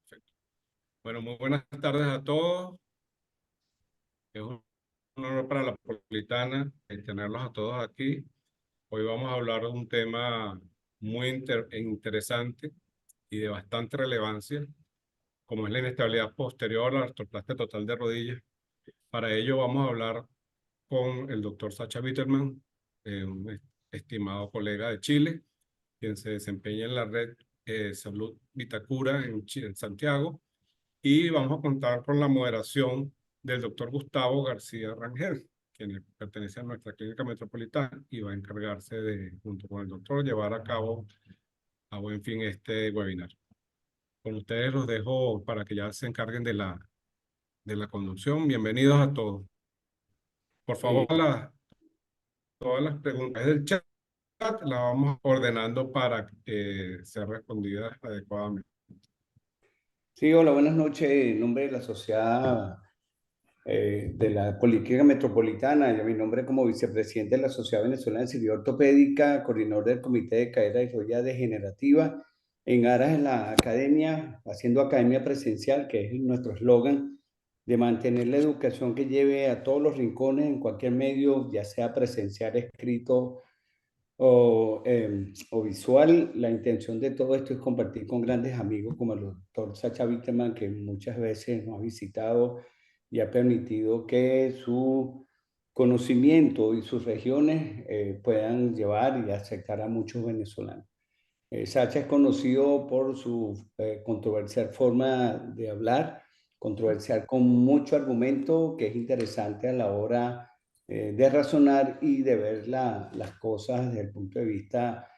Perfecto. Bueno, muy buenas tardes a todos. Es un honor para la Metropolitana tenerlos a todos aquí. Hoy vamos a hablar de un tema muy interesante y de bastante relevancia, como es la inestabilidad posterior a la artroplastia total de rodillas. Para ello vamos a hablar con el doctor Sacha Bitterman, un estimado colega de Chile, quien se desempeña en la red Salud Vitacura en Santiago. Y vamos a contar con la moderación del doctor Gustavo García Rangel, quien pertenece a nuestra clínica metropolitana y va a encargarse de, junto con el doctor, llevar a cabo a buen fin este webinar. Con ustedes los dejo para que ya se encarguen de la conducción. Bienvenidos a todos. Por favor, Eh, todas las preguntas del chat las vamos ordenando para que sean respondidas adecuadamente. sí, hola, buenas noches. En nombre de la Sociedad de la Policlínica Metropolitana, y a mi nombre como vicepresidente de la Sociedad Venezolana de Cirugía Ortopédica, coordinador del Comité de Cadera y Rodilla Degenerativa, en aras de la academia, haciendo academia presencial, que es nuestro eslogan, de mantener la educación que lleve a todos los rincones en cualquier medio, ya sea presencial, escrito o visual. La intención de todo esto es compartir con grandes amigos como el doctor Sacha Bitterman, que muchas veces nos ha visitado y ha permitido que su conocimiento y sus regiones puedan llevar y aceptar a muchos venezolanos. Sacha es conocido por su controversial forma de hablar, controversial con mucho argumento, que es interesante a la hora de razonar y de ver las cosas desde el punto de vista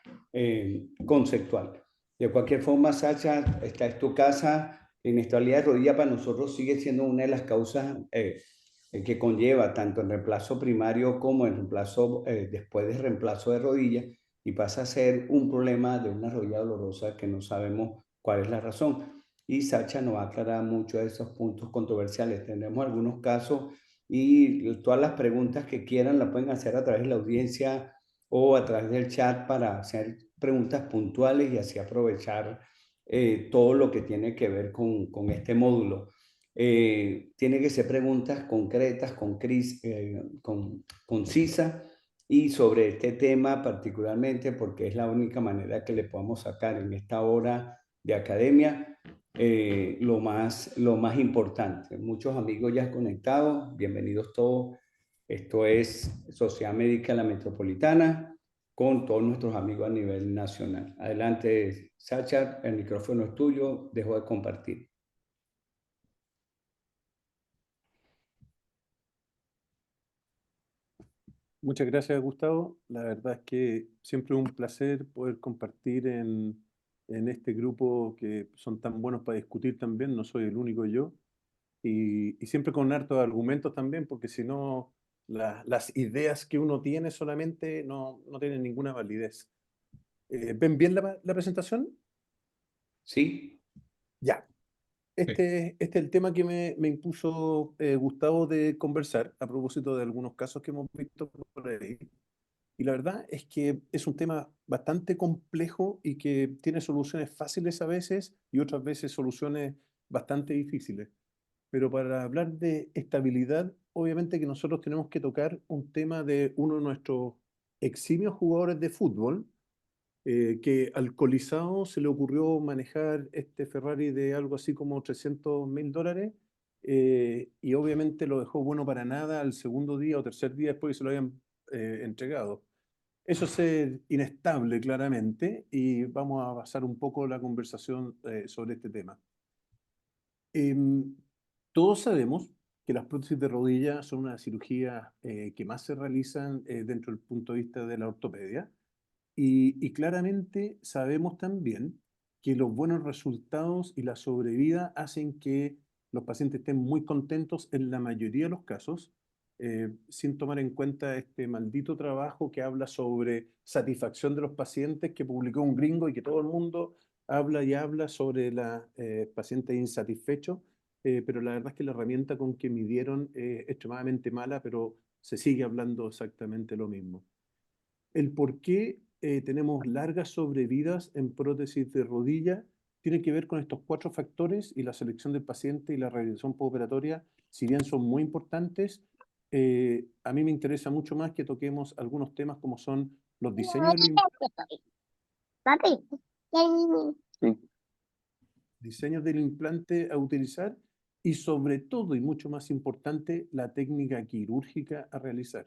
conceptual. De cualquier forma, Sacha, esta es tu casa. La inestabilidad de rodilla para nosotros sigue siendo una de las causas que conlleva tanto el reemplazo primario como el reemplazo después del reemplazo de rodilla, y pasa a ser un problema de una rodilla dolorosa que no sabemos cuál es la razón. Y Sacha nos va a aclarar muchos de esos puntos controversiales. Tenemos algunos casos y todas las preguntas que quieran la pueden hacer a través de la audiencia o a través del chat para hacer preguntas puntuales y así aprovechar todo lo que tiene que ver con este módulo. Tiene que ser preguntas concretas, concisas, y sobre este tema particularmente, porque es la única manera que le podamos sacar en esta hora de academia lo más importante. Muchos amigos ya conectados, bienvenidos todos. Esto es Sociedad Médica La Metropolitana con todos nuestros amigos a nivel nacional. Adelante, Sacha, el micrófono es tuyo, dejo de compartir. Muchas gracias, Gustavo. La verdad es que siempre es un placer poder compartir en este grupo que son tan buenos para discutir también. No soy el único yo. Y siempre con hartos argumentos también, porque si no, las ideas que uno tiene solamente no tienen ninguna validez. ¿Ven bien la presentación? ¿Sí? Ya. Sí. Este es el tema que me impuso Gustavo de conversar a propósito de algunos casos que hemos visto por ahí. Y la verdad es que es un tema bastante complejo y que tiene soluciones fáciles a veces y otras veces soluciones bastante difíciles. Pero para hablar de estabilidad, obviamente que nosotros tenemos que tocar un tema de uno de nuestros eximios jugadores de fútbol, que alcoholizado se le ocurrió manejar este Ferrari de algo así como $300.000, y obviamente lo dejó bueno para nada al segundo día o tercer día después que se lo habían entregado. Eso es ser inestable, claramente, y vamos a basar un poco la conversación sobre este tema. Em, Todos sabemos que las prótesis de rodilla son una cirugía que más se realizan dentro del punto de vista de la ortopedia, y claramente sabemos también que los buenos resultados y la sobrevida hacen que los pacientes estén muy contentos en la mayoría de los casos, sin tomar en cuenta este maldito trabajo que habla sobre satisfacción de los pacientes que publicó un gringo y que todo el mundo habla y habla sobre los pacientes insatisfechos, pero la verdad es que la herramienta con que midieron es extremadamente mala, pero se sigue hablando exactamente lo mismo. El por qué tenemos largas sobrevidas en prótesis de rodilla tiene que ver con estos 4 factores y la selección del paciente y la rehabilitación postoperatoria, si bien son muy importantes, a mí me interesa mucho más que toquemos algunos temas como son los diseños Papi, sí, diseños del implante a utilizar y sobre todo, y mucho más importante, la técnica quirúrgica a realizar.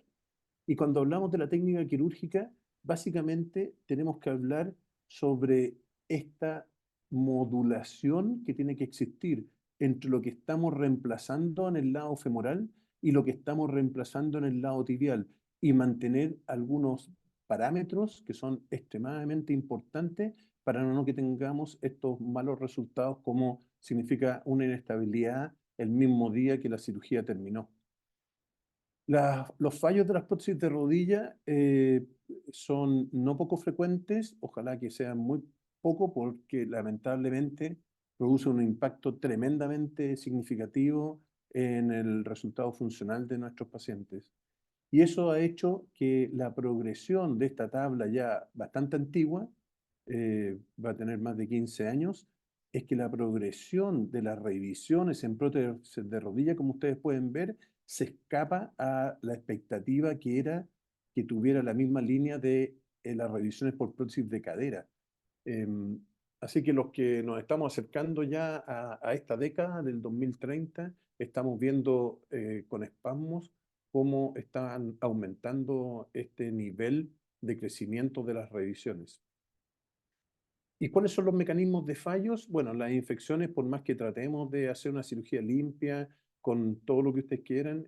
Y cuando hablamos de la técnica quirúrgica, básicamente tenemos que hablar sobre esta modulación que tiene que existir entre lo que estamos reemplazando en el lado femoral y lo que estamos reemplazando en el lado tibial y mantener algunos parámetros que son extremadamente importantes para no que tengamos estos malos resultados como significa una inestabilidad el mismo día que la cirugía terminó. Los fallos de las prótesis de rodilla son no poco frecuentes, ojalá que sean muy poco porque lamentablemente produce un impacto tremendamente significativo en el resultado funcional de nuestros pacientes. Y eso ha hecho que la progresión de esta tabla ya bastante antigua, va a tener más de 15 años, es que la progresión de las revisiones en prótesis de rodilla, como ustedes pueden ver, se escapa a la expectativa que era que tuviera la misma línea de las revisiones por prótesis de cadera. Em, Así que los que nos estamos acercando ya a esta década del 2030, estamos viendo con espasmos cómo están aumentando este nivel de crecimiento de las revisiones. ¿Y cuáles son los mecanismos de fallos? Bueno, las infecciones, por más que tratemos de hacer una cirugía limpia, con todo lo que ustedes quieran,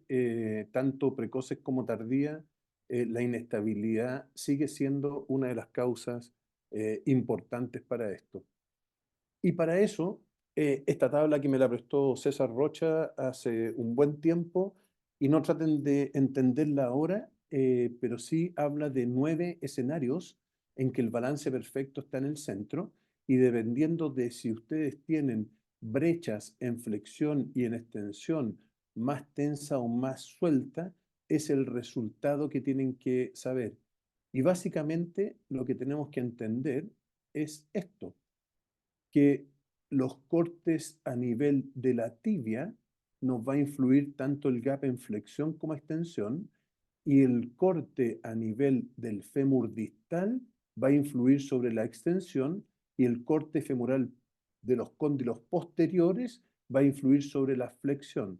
tanto precoces como tardías, la inestabilidad sigue siendo una de las causas importantes para esto. Y para eso, esta tabla que me la prestó César Rocha hace un buen tiempo, y no traten de entenderla ahora, pero sí habla de 9 escenarios en que el balance perfecto está en el centro, y dependiendo de si ustedes tienen brechas en flexión y en extensión más tensa o más suelta, es el resultado que tienen que saber. Y básicamente lo que tenemos que entender es esto, que los cortes a nivel de la tibia nos va a influir tanto el gap en flexión como extensión, y el corte a nivel del fémur distal va a influir sobre la extensión, y el corte femoral de los cóndilos posteriores va a influir sobre la flexión.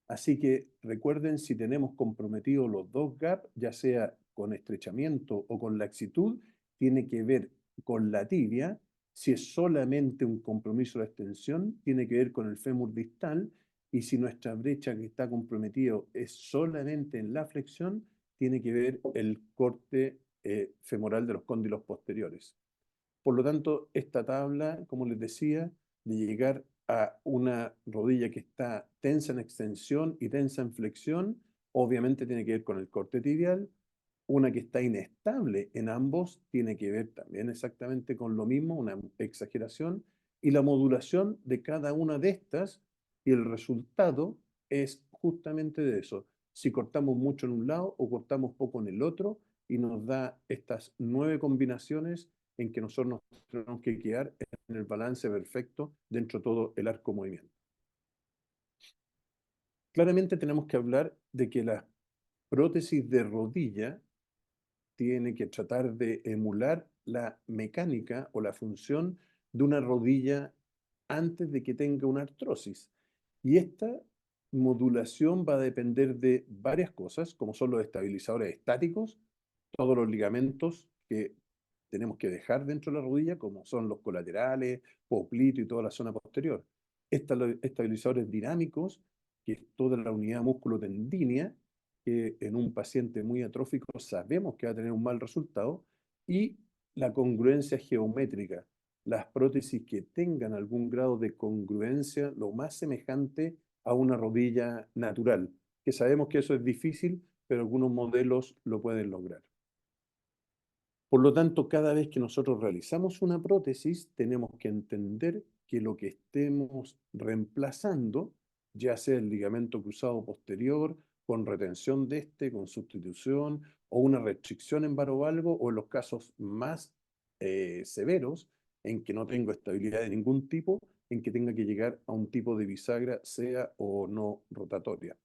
Así que recuerden, si tenemos comprometidos los dos gaps, ya sea con estrechamiento o con laxitud, tiene que ver con la tibia. Si es solamente un compromiso de extensión, tiene que ver con el fémur distal, y si nuestra brecha que está comprometido es solamente en la flexión, tiene que ver el corte femoral de los cóndilos posteriores. Por lo tanto, esta tabla, como les decía, de llegar a una rodilla que está tensa en extensión y tensa en flexión, obviamente tiene que ver con el corte tibial. Una que está inestable en ambos tiene que ver también exactamente con lo mismo, una exageración, y la modulación de cada una de estas, y el resultado es justamente de eso. Si cortamos mucho en un lado o cortamos poco en el otro, y nos da estas 9 combinaciones en que nosotros nos tenemos que quedar en el balance perfecto dentro de todo el arco movimiento. Claramente tenemos que hablar de que la prótesis de rodilla tiene que tratar de emular la mecánica o la función de una rodilla antes de que tenga una artrosis. Y esta modulación va a depender de varias cosas, como son los estabilizadores estáticos, todos los ligamentos que tenemos que dejar dentro de la rodilla, como son los colaterales, poplito y toda la zona posterior. Estabilizadores dinámicos, que es toda la unidad músculo-tendínea, que en un paciente muy atrófico sabemos que va a tener un mal resultado, y la congruencia geométrica, las prótesis que tengan algún grado de congruencia lo más semejante a una rodilla natural, que sabemos que eso es difícil, pero algunos modelos lo pueden lograr. Por lo tanto, cada vez que nosotros realizamos una prótesis, tenemos que entender que lo que estemos reemplazando, ya sea el ligamento cruzado posterior, con retención de este, con sustitución, o una restricción en varovalgo, o en los casos más severos, en que no tengo estabilidad de ningún tipo, en que tenga que llegar a un tipo de bisagra, sea o no rotatoria.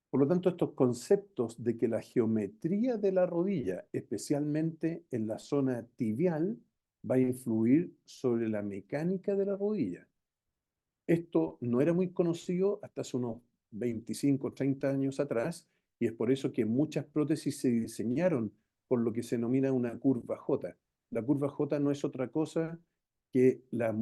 Por lo tanto, estos conceptos de que la geometría de la rodilla, especialmente en la zona tibial, va a influir sobre la mecánica de la rodilla. Esto no era muy conocido hasta hace unos 25 o 30 años atrás, y es por eso que muchas prótesis se diseñaron con lo que se denomina una curva J. La curva J no es otra cosa que la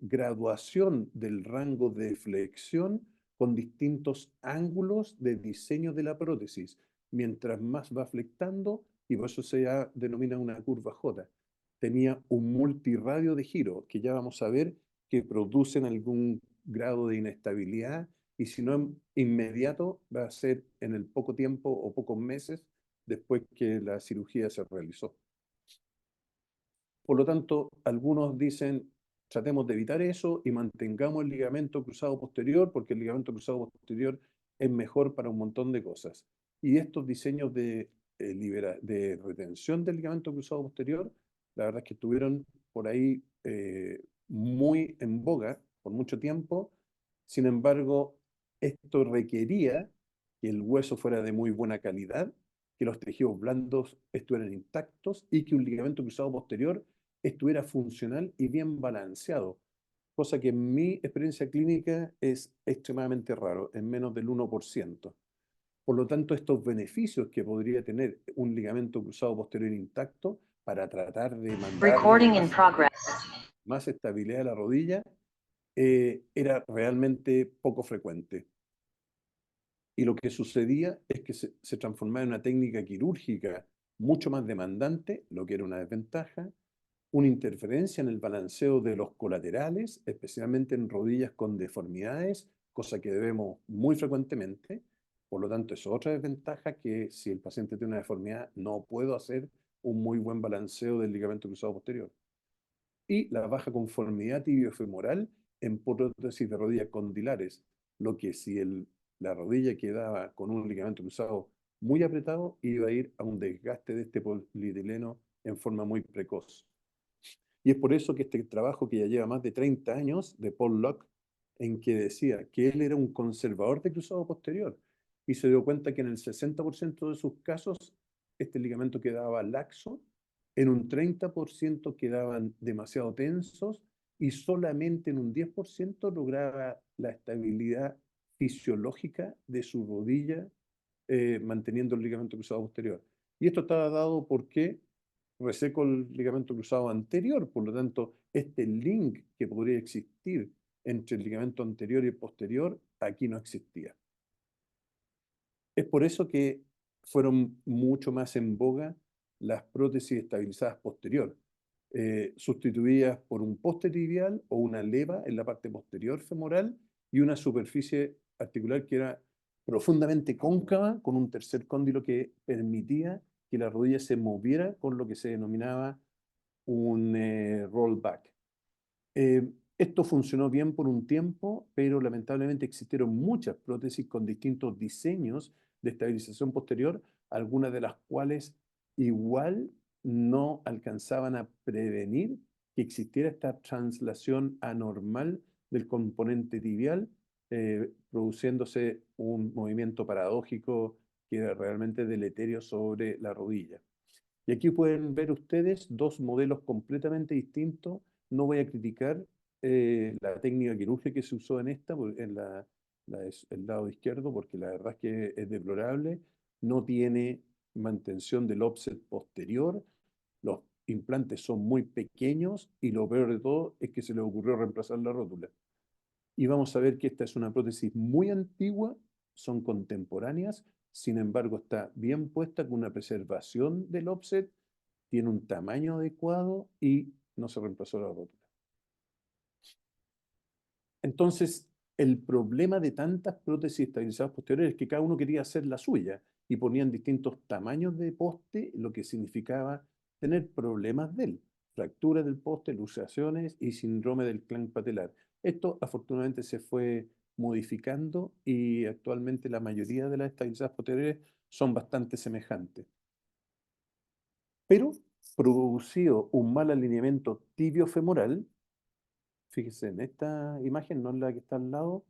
graduación del rango de flexión con distintos ángulos de diseño de la prótesis. Mientras más va flectando, y por eso se denomina una curva J. Tenía un multirradio de giro, que ya vamos a ver que producen algún grado de inestabilidad, y si no inmediato, va a ser en el poco tiempo o pocos meses después que la cirugía se realizó. Por lo tanto, algunos dicen, tratemos de evitar eso y mantengamos el ligamento cruzado posterior, porque el ligamento cruzado posterior es mejor para un montón de cosas. Y estos diseños de retención del ligamento cruzado posterior, la verdad es que estuvieron por ahí muy en boga por mucho tiempo. Sin embargo, esto requería que el hueso fuera de muy buena calidad, que los tejidos blandos estuvieran intactos y que un ligamento cruzado posterior estuviera funcional y bien balanceado, cosa que en mi experiencia clínica es extremadamente raro, en menos del 1%. Por lo tanto, estos beneficios que podría tener un ligamento cruzado posterior intacto para tratar de mantener más estabilidad de la rodilla, era realmente poco frecuente. Y lo que sucedía es que se transformaba en una técnica quirúrgica mucho más demandante, lo que era una desventaja, una interferencia en el balanceo de los colaterales, especialmente en rodillas con deformidades, cosa que vemos muy frecuentemente. Por lo tanto, es otra desventaja, que si el paciente tiene una deformidad, no puedo hacer un muy buen balanceo del ligamento cruzado posterior. Y la baja conformidad tibiofemoral en prótesis de rodillas condilares, lo que si la rodilla quedaba con un ligamento cruzado muy apretado, iba a ir a un desgaste de este polietileno en forma muy precoz. Y es por eso que este trabajo, que ya lleva más de 30 años, de Paul Locke, en que decía que él era un conservador de cruzado posterior, y se dio cuenta que en el 60% de sus casos este ligamento quedaba laxo, en un 30% quedaban demasiado tensos, y solamente en un 10% lograba la estabilidad fisiológica de su rodilla, manteniendo el ligamento cruzado posterior. Y esto estaba dado porque reseco el ligamento cruzado anterior. Por lo tanto, este link que podría existir entre el ligamento anterior y el posterior, aquí no existía. Es por eso que fueron mucho más en boga las prótesis estabilizadas posterior, sustituidas por un poste tibial o una leva en la parte posterior femoral y una superficie articular que era profundamente cóncava, con un tercer cóndilo que permitía que la rodilla se moviera con lo que se denominaba un rollback. Esto funcionó bien por un tiempo, pero lamentablemente existieron muchas prótesis con distintos diseños de estabilización posterior, algunas de las cuales igual no alcanzaban a prevenir que existiera esta translación anormal del componente tibial, produciéndose un movimiento paradójico que era realmente deleterio sobre la rodilla. Y aquí pueden ver ustedes dos modelos completamente distintos. No voy a criticar la técnica quirúrgica que se usó en esta, el lado izquierdo, porque la verdad es que es deplorable. No tiene mantención del offset posterior. Los implantes son muy pequeños y lo peor de todo es que se le ocurrió reemplazar la rótula. Y vamos a ver que esta es una prótesis muy antigua, son contemporáneas, sin embargo está bien puesta con una preservación del offset, tiene un tamaño adecuado y no se reemplazó la rótula. Entonces, el problema de tantas prótesis estabilizadas posteriores es que cada uno quería hacer la suya y ponían distintos tamaños de poste, lo que significaba tener problemas fracturas del poste, luxaciones y síndrome del clan patelar. Esto afortunadamente se fue modificando y actualmente la mayoría de las estabilizadas posteriores son bastante semejantes. Pero producido un mal alineamiento tibiofemoral. Fíjese en esta imagen, no en la que está al lado,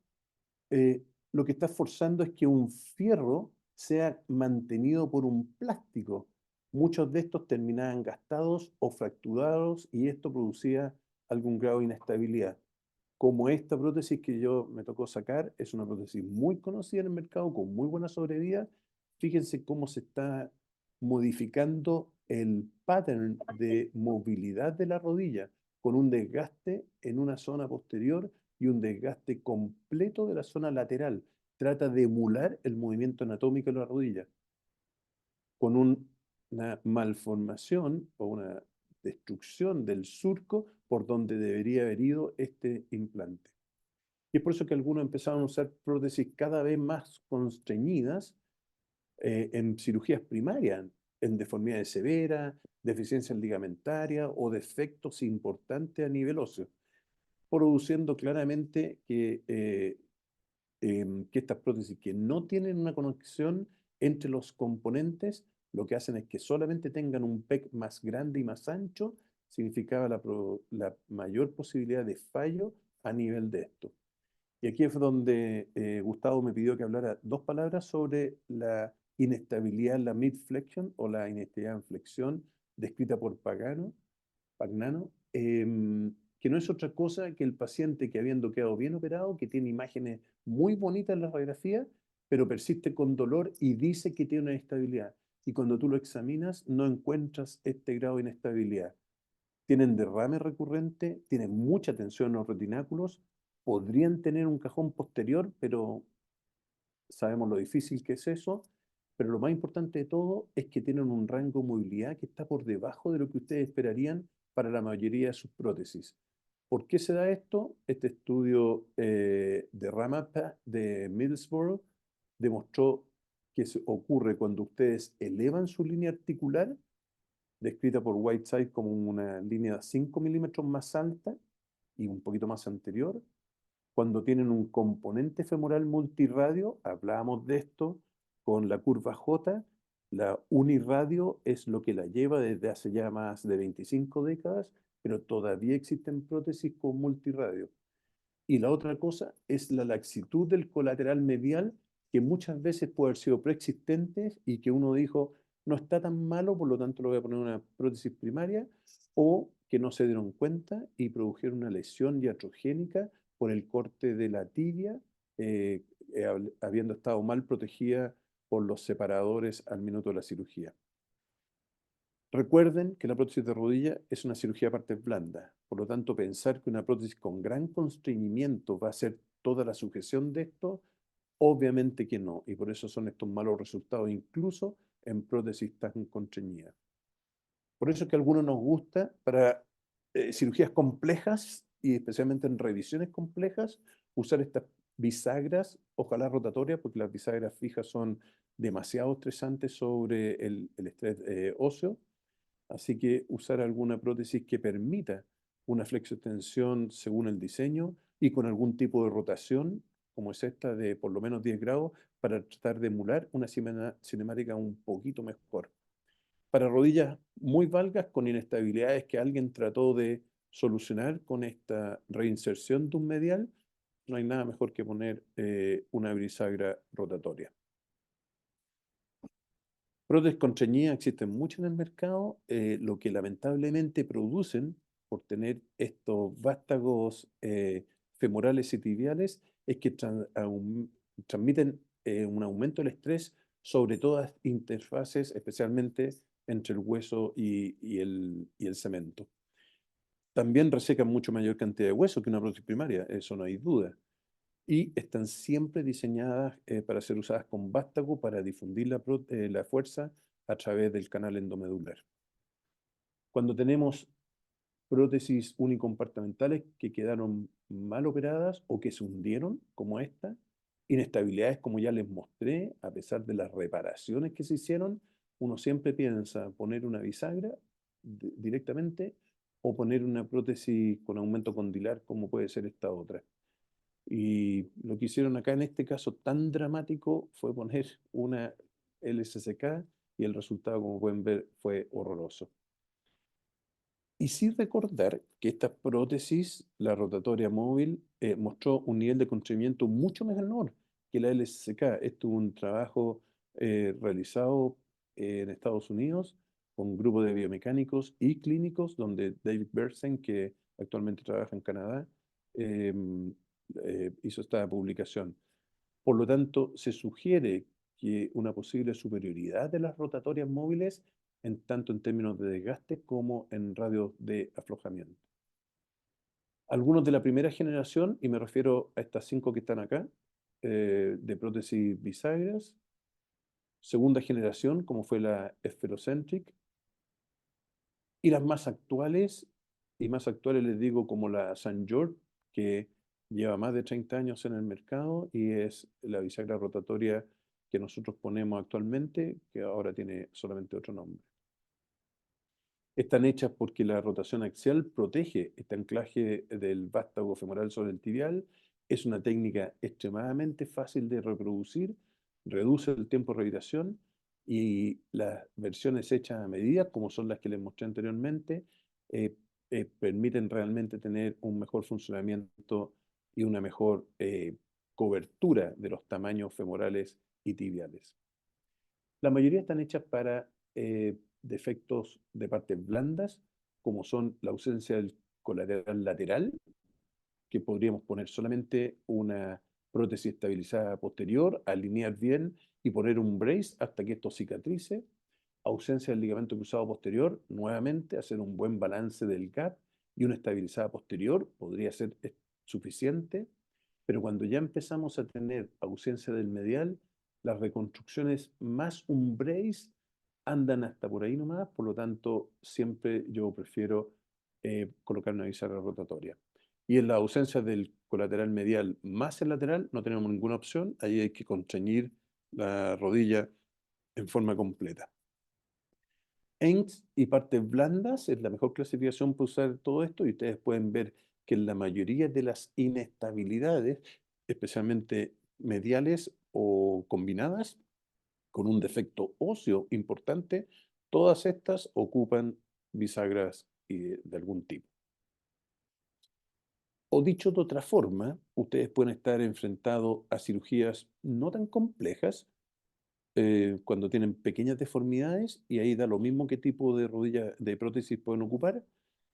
lo que está forzando es que un fierro sea mantenido por un plástico. Muchos de estos terminaban gastados o fracturados y esto producía algún grado de inestabilidad. Como esta prótesis que yo me tocó sacar, es una prótesis muy conocida en el mercado, con muy buena sobrevida. Fíjense cómo se está modificando el pattern de movilidad de la rodilla, con un desgaste en una zona posterior y un desgaste completo de la zona lateral. Trata de emular el movimiento anatómico de la rodilla, con una malformación o una destrucción del surco por donde debería haber ido este implante. Y es por eso que algunos empezaron a usar prótesis cada vez más constreñidas en cirugías primarias, en deformidades severas, deficiencias ligamentarias o defectos importantes a nivel óseo, produciendo claramente que estas prótesis que no tienen una conexión entre los componentes, lo que hacen es que solamente tengan un PEC más grande y más ancho, significaba la mayor posibilidad de fallo a nivel de esto. Y aquí es donde Gustavo me pidió que hablara dos palabras sobre la inestabilidad en la midflexion o la inestabilidad en flexión descrita por Pagnano, que no es otra cosa que el paciente que habiendo quedado bien operado, que tiene imágenes muy bonitas en la radiografía, pero persiste con dolor y dice que tiene una inestabilidad. Y cuando tú lo examinas, no encuentras este grado de inestabilidad. Tienen derrame recurrente, tienen mucha tensión en los retináculos, podrían tener un cajón posterior, pero sabemos lo difícil que es eso. Pero lo más importante de todo es que tienen un rango de movilidad que está por debajo de lo que ustedes esperarían para la mayoría de sus prótesis. ¿Por qué se da esto? Este estudio de Ramapa de Middlesbrough demostró que se ocurre cuando ustedes elevan su línea articular, descrita por Whiteside como una línea de 5 milímetros más alta y un poquito más anterior. Cuando tienen un componente femoral multirradio, hablábamos de esto con la curva J, la unirradio es lo que la lleva desde hace ya más de 25 décadas, pero todavía existen prótesis con multirradio. Y la otra cosa es la laxitud del colateral medial, que muchas veces puede haber sido preexistente y que uno dijo, no está tan malo, por lo tanto le voy a poner una prótesis primaria, o que no se dieron cuenta y produjeron una lesión iatrogénica por el corte de la tibia, habiendo estado mal protegida por los separadores al minuto de la cirugía. Recuerden que la prótesis de rodilla es una cirugía de partes blandas, por lo tanto pensar que una prótesis con gran constreñimiento va a ser toda la sujeción de esto, obviamente que no, y por eso son estos malos resultados incluso en prótesis tan constreñidas. Por eso es que a algunos nos gusta para cirugías complejas y especialmente en revisiones complejas usar estas bisagras, ojalá rotatorias, porque las bisagras fijas son demasiado estresantes sobre el estrés óseo. Así que usar alguna prótesis que permita una flexoextensión según el diseño y con algún tipo de rotación, como es esta de por lo menos 10 grados, para tratar de emular una cinemática un poquito mejor. Para rodillas muy valgas con inestabilidades que alguien trató de solucionar con esta reinserción de un medial, no hay nada mejor que poner una bisagra rotatoria. Prótesis constreñidas existen muchas en el mercado, lo que lamentablemente producen por tener estos vástagos femorales y tibiales es que transmiten un aumento del estrés sobre todas las interfaces, especialmente entre el hueso y el cemento. También resecan mucho mayor cantidad de hueso que una prótesis primaria, eso no hay duda. Y están siempre diseñadas para ser usadas con vástago para difundir la fuerza a través del canal endomedular. Cuando tenemos prótesis unicompartimentales que quedaron mal operadas o que se hundieron, como esta, inestabilidades como ya les mostré, a pesar de las reparaciones que se hicieron, uno siempre piensa poner una bisagra directamente o poner una prótesis con aumento condilar como puede ser esta otra. Y lo que hicieron acá en este caso tan dramático fue poner una LSSK y el resultado, como pueden ver, fue horroroso. Y sí recordar que esta prótesis, la rotatoria móvil, mostró un nivel de constreñimiento mucho menor que la LSK. Esto es un trabajo realizado en Estados Unidos con un grupo de biomecánicos y clínicos, donde David Bernstein, que actualmente trabaja en Canadá, eh, hizo esta publicación. Por lo tanto, se sugiere que una posible superioridad de las rotatorias móviles, en tanto en términos de desgaste como en radios de aflojamiento. Algunos de la primera generación, y me refiero a estas 5 que están acá, de prótesis bisagras. Segunda generación, como fue la Spherocentric. Y las más actuales, les digo como la St. George, que lleva más de 30 años en el mercado y es la bisagra rotatoria que nosotros ponemos actualmente, que ahora tiene solamente otro nombre. Están hechas porque la rotación axial protege este anclaje del vástago femoral sobre el tibial. Es una técnica extremadamente fácil de reproducir, reduce el tiempo de rehabilitación y las versiones hechas a medida, como son las que les mostré anteriormente, permiten realmente tener un mejor funcionamiento y una mejor cobertura de los tamaños femorales y tibiales. La mayoría están hechas para defectos de partes blandas, como son la ausencia del colateral lateral, que podríamos poner solamente una prótesis estabilizada posterior, alinear bien y poner un brace hasta que esto cicatrice. Ausencia del ligamento cruzado posterior, nuevamente hacer un buen balance del gap y una estabilizada posterior podría ser suficiente, pero cuando ya empezamos a tener ausencia del medial, las reconstrucciones más un brace andan hasta por ahí nomás, por lo tanto siempre yo prefiero colocar una bisagra rotatoria. Y en la ausencia del colateral medial más el lateral no tenemos ninguna opción, ahí hay que constreñir la rodilla en forma completa. ENGS y partes blandas es la mejor clasificación para usar todo esto y ustedes pueden ver que en la mayoría de las inestabilidades, especialmente mediales o combinadas, con un defecto óseo importante, todas estas ocupan bisagras de algún tipo. O dicho de otra forma, ustedes pueden estar enfrentados a cirugías no tan complejas, cuando tienen pequeñas deformidades, y ahí da lo mismo qué tipo de rodilla de prótesis pueden ocupar.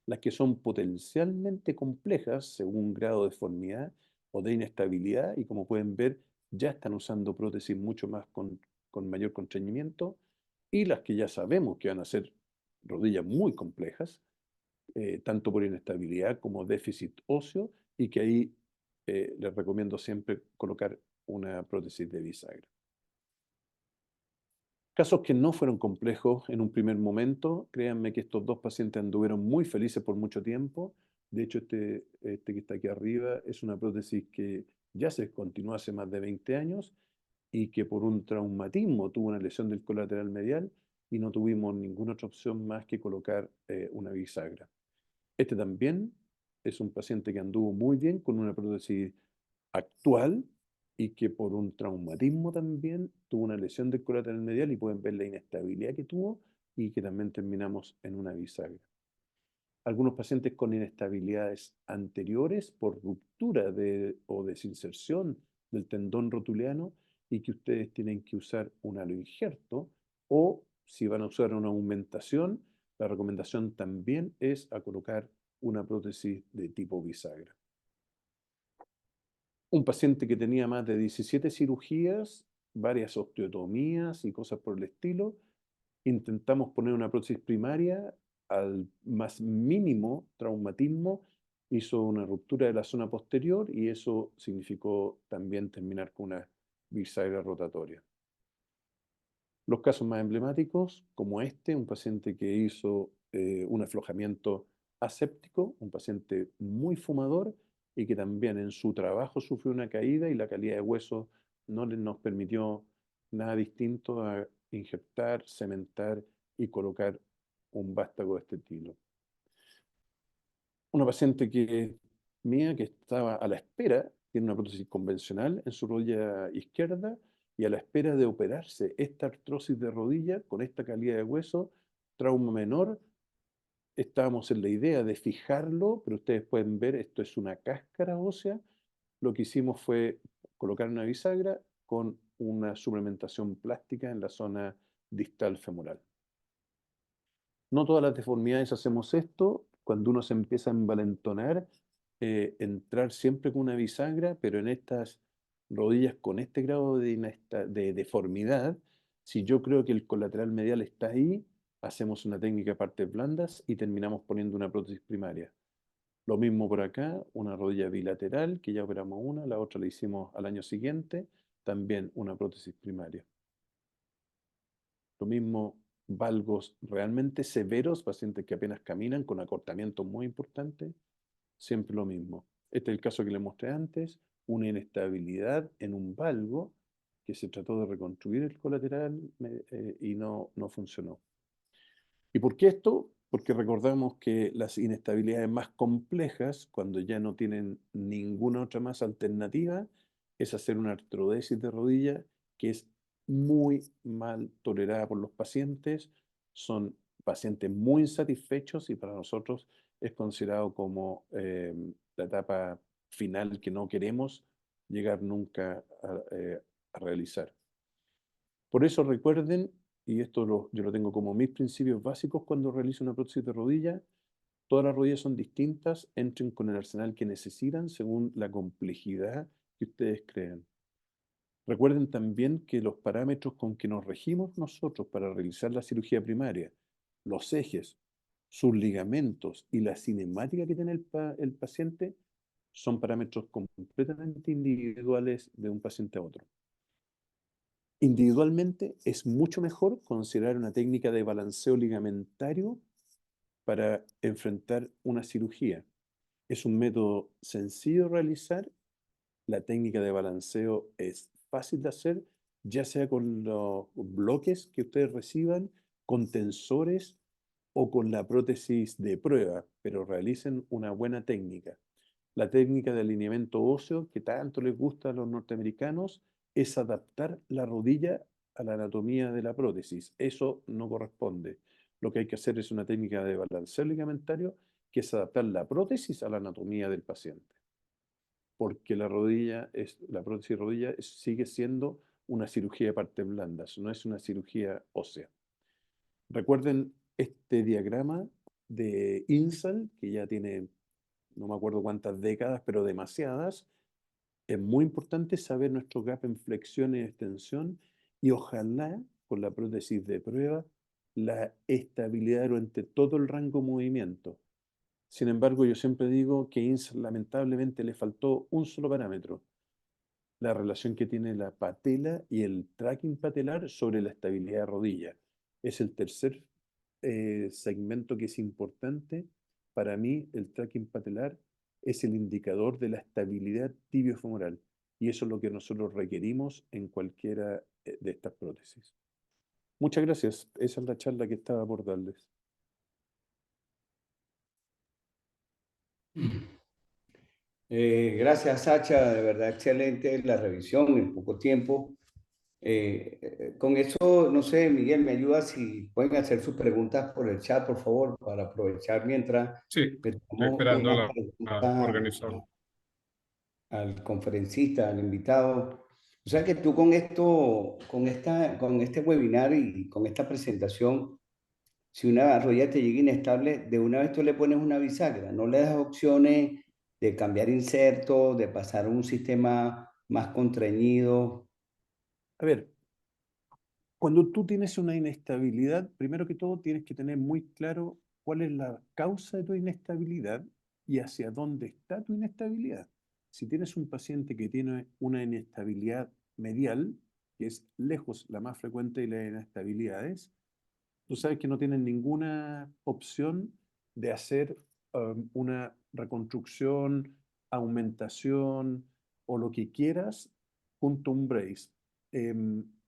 Las que son potencialmente complejas según grado de deformidad o de inestabilidad, y como pueden ver, ya están usando prótesis mucho más con mayor constreñimiento, y las que ya sabemos que van a ser rodillas muy complejas, tanto por inestabilidad como déficit óseo, y que ahí les recomiendo siempre colocar una prótesis de bisagra. Casos que no fueron complejos en un primer momento. Créanme que estos 2 pacientes anduvieron muy felices por mucho tiempo. De hecho, este que está aquí arriba es una prótesis que ya se descontinuó hace más de 20 años y que por un traumatismo tuvo una lesión del colateral medial y no tuvimos ninguna otra opción más que colocar una bisagra. Este también es un paciente que anduvo muy bien con una prótesis actual y que por un traumatismo también tuvo una lesión del colateral medial, y pueden ver la inestabilidad que tuvo y que también terminamos en una bisagra. Algunos pacientes con inestabilidades anteriores por ruptura o desinserción del tendón rotuliano y que ustedes tienen que usar un aloinjerto, o si van a usar una aumentación, la recomendación también es a colocar una prótesis de tipo bisagra. Un paciente que tenía más de 17 cirugías, varias osteotomías y cosas por el estilo. Intentamos poner una prótesis primaria, al más mínimo traumatismo hizo una ruptura de la zona posterior y eso significó también terminar con una bisagra rotatoria. Los casos más emblemáticos, como este, un paciente que hizo un aflojamiento aséptico, un paciente muy fumador y que también en su trabajo sufrió una caída y la calidad de hueso no nos permitió nada distinto a injertar, cementar y colocar un vástago de este estilo. Una paciente mía que estaba a la espera, tiene una prótesis convencional en su rodilla izquierda y a la espera de operarse esta artrosis de rodilla con esta calidad de hueso, trauma menor, estábamos en la idea de fijarlo, pero ustedes pueden ver, esto es una cáscara ósea. Lo que hicimos fue colocar una bisagra con una suplementación plástica en la zona distal femoral. No todas las deformidades hacemos esto. Cuando uno se empieza a envalentonar, entrar siempre con una bisagra, pero en estas rodillas con este grado de deformidad, si yo creo que el colateral medial está ahí, hacemos una técnica de partes blandas y terminamos poniendo una prótesis primaria. Lo mismo por acá, una rodilla bilateral, que ya operamos una, la otra la hicimos al año siguiente, también una prótesis primaria. Lo mismo, valgos realmente severos, pacientes que apenas caminan con acortamiento muy importante, siempre lo mismo. Este es el caso que le mostré antes, una inestabilidad en un valgo que se trató de reconstruir el colateral y no funcionó. ¿Y por qué esto? Porque recordamos que las inestabilidades más complejas, cuando ya no tienen ninguna otra más alternativa, es hacer una artrodesis de rodilla que es muy mal tolerada por los pacientes. Son pacientes muy insatisfechos y para nosotros es considerado como la etapa final que no queremos llegar nunca a realizar. Por eso recuerden, y esto yo lo tengo como mis principios básicos cuando realizo una prótesis de rodilla, todas las rodillas son distintas, entren con el arsenal que necesitan según la complejidad que ustedes crean. Recuerden también que los parámetros con que nos regimos nosotros para realizar la cirugía primaria, los ejes, sus ligamentos y la cinemática que tiene el paciente, son parámetros completamente individuales de un paciente a otro. Individualmente es mucho mejor considerar una técnica de balanceo ligamentario para enfrentar una cirugía. Es un método sencillo de realizar. La técnica de balanceo es fácil de hacer, ya sea con los bloques que ustedes reciban, con tensores o con la prótesis de prueba, pero realicen una buena técnica. La técnica de alineamiento óseo que tanto les gusta a los norteamericanos es adaptar la rodilla a la anatomía de la prótesis. Eso no corresponde. Lo que hay que hacer es una técnica de balanceo ligamentario que es adaptar la prótesis a la anatomía del paciente. Porque la prótesis de rodilla sigue siendo una cirugía de partes blandas, no es una cirugía ósea. Recuerden este diagrama de Insel, que ya tiene no me acuerdo cuántas décadas, pero demasiadas. Es muy importante saber nuestro gap en flexión y extensión y ojalá con la prótesis de prueba la estabilidad durante todo el rango de movimiento. Sin embargo, yo siempre digo que Insel lamentablemente le faltó un solo parámetro, la relación que tiene la patela y el tracking patelar sobre la estabilidad de rodilla. Es el tercer segmento que es importante. Para mí, el tracking patelar es el indicador de la estabilidad tibiofemoral y eso es lo que nosotros requerimos en cualquiera de estas prótesis. Muchas gracias. Esa es la charla que estaba por darles. Gracias, Sacha. De verdad, excelente la revisión en poco tiempo. Con eso, no sé, Miguel, me ayuda si pueden hacer sus preguntas por el chat, por favor, para aprovechar mientras Sí, le estoy damos esperando una a pregunta organizarlo. al conferencista, al invitado. O sea que tú con esto, con este webinar y con esta presentación, si una rodilla te llega inestable, de una vez tú le pones una bisagra, no le das opciones de cambiar inserto, de pasar a un sistema más contrañido. A ver, cuando tú tienes una inestabilidad, primero que todo tienes que tener muy claro cuál es la causa de tu inestabilidad y hacia dónde está tu inestabilidad. Si tienes un paciente que tiene una inestabilidad medial, que es lejos la más frecuente de las inestabilidades, tú sabes que no tienes ninguna opción de hacer una reconstrucción, aumentación o lo que quieras junto a un brace.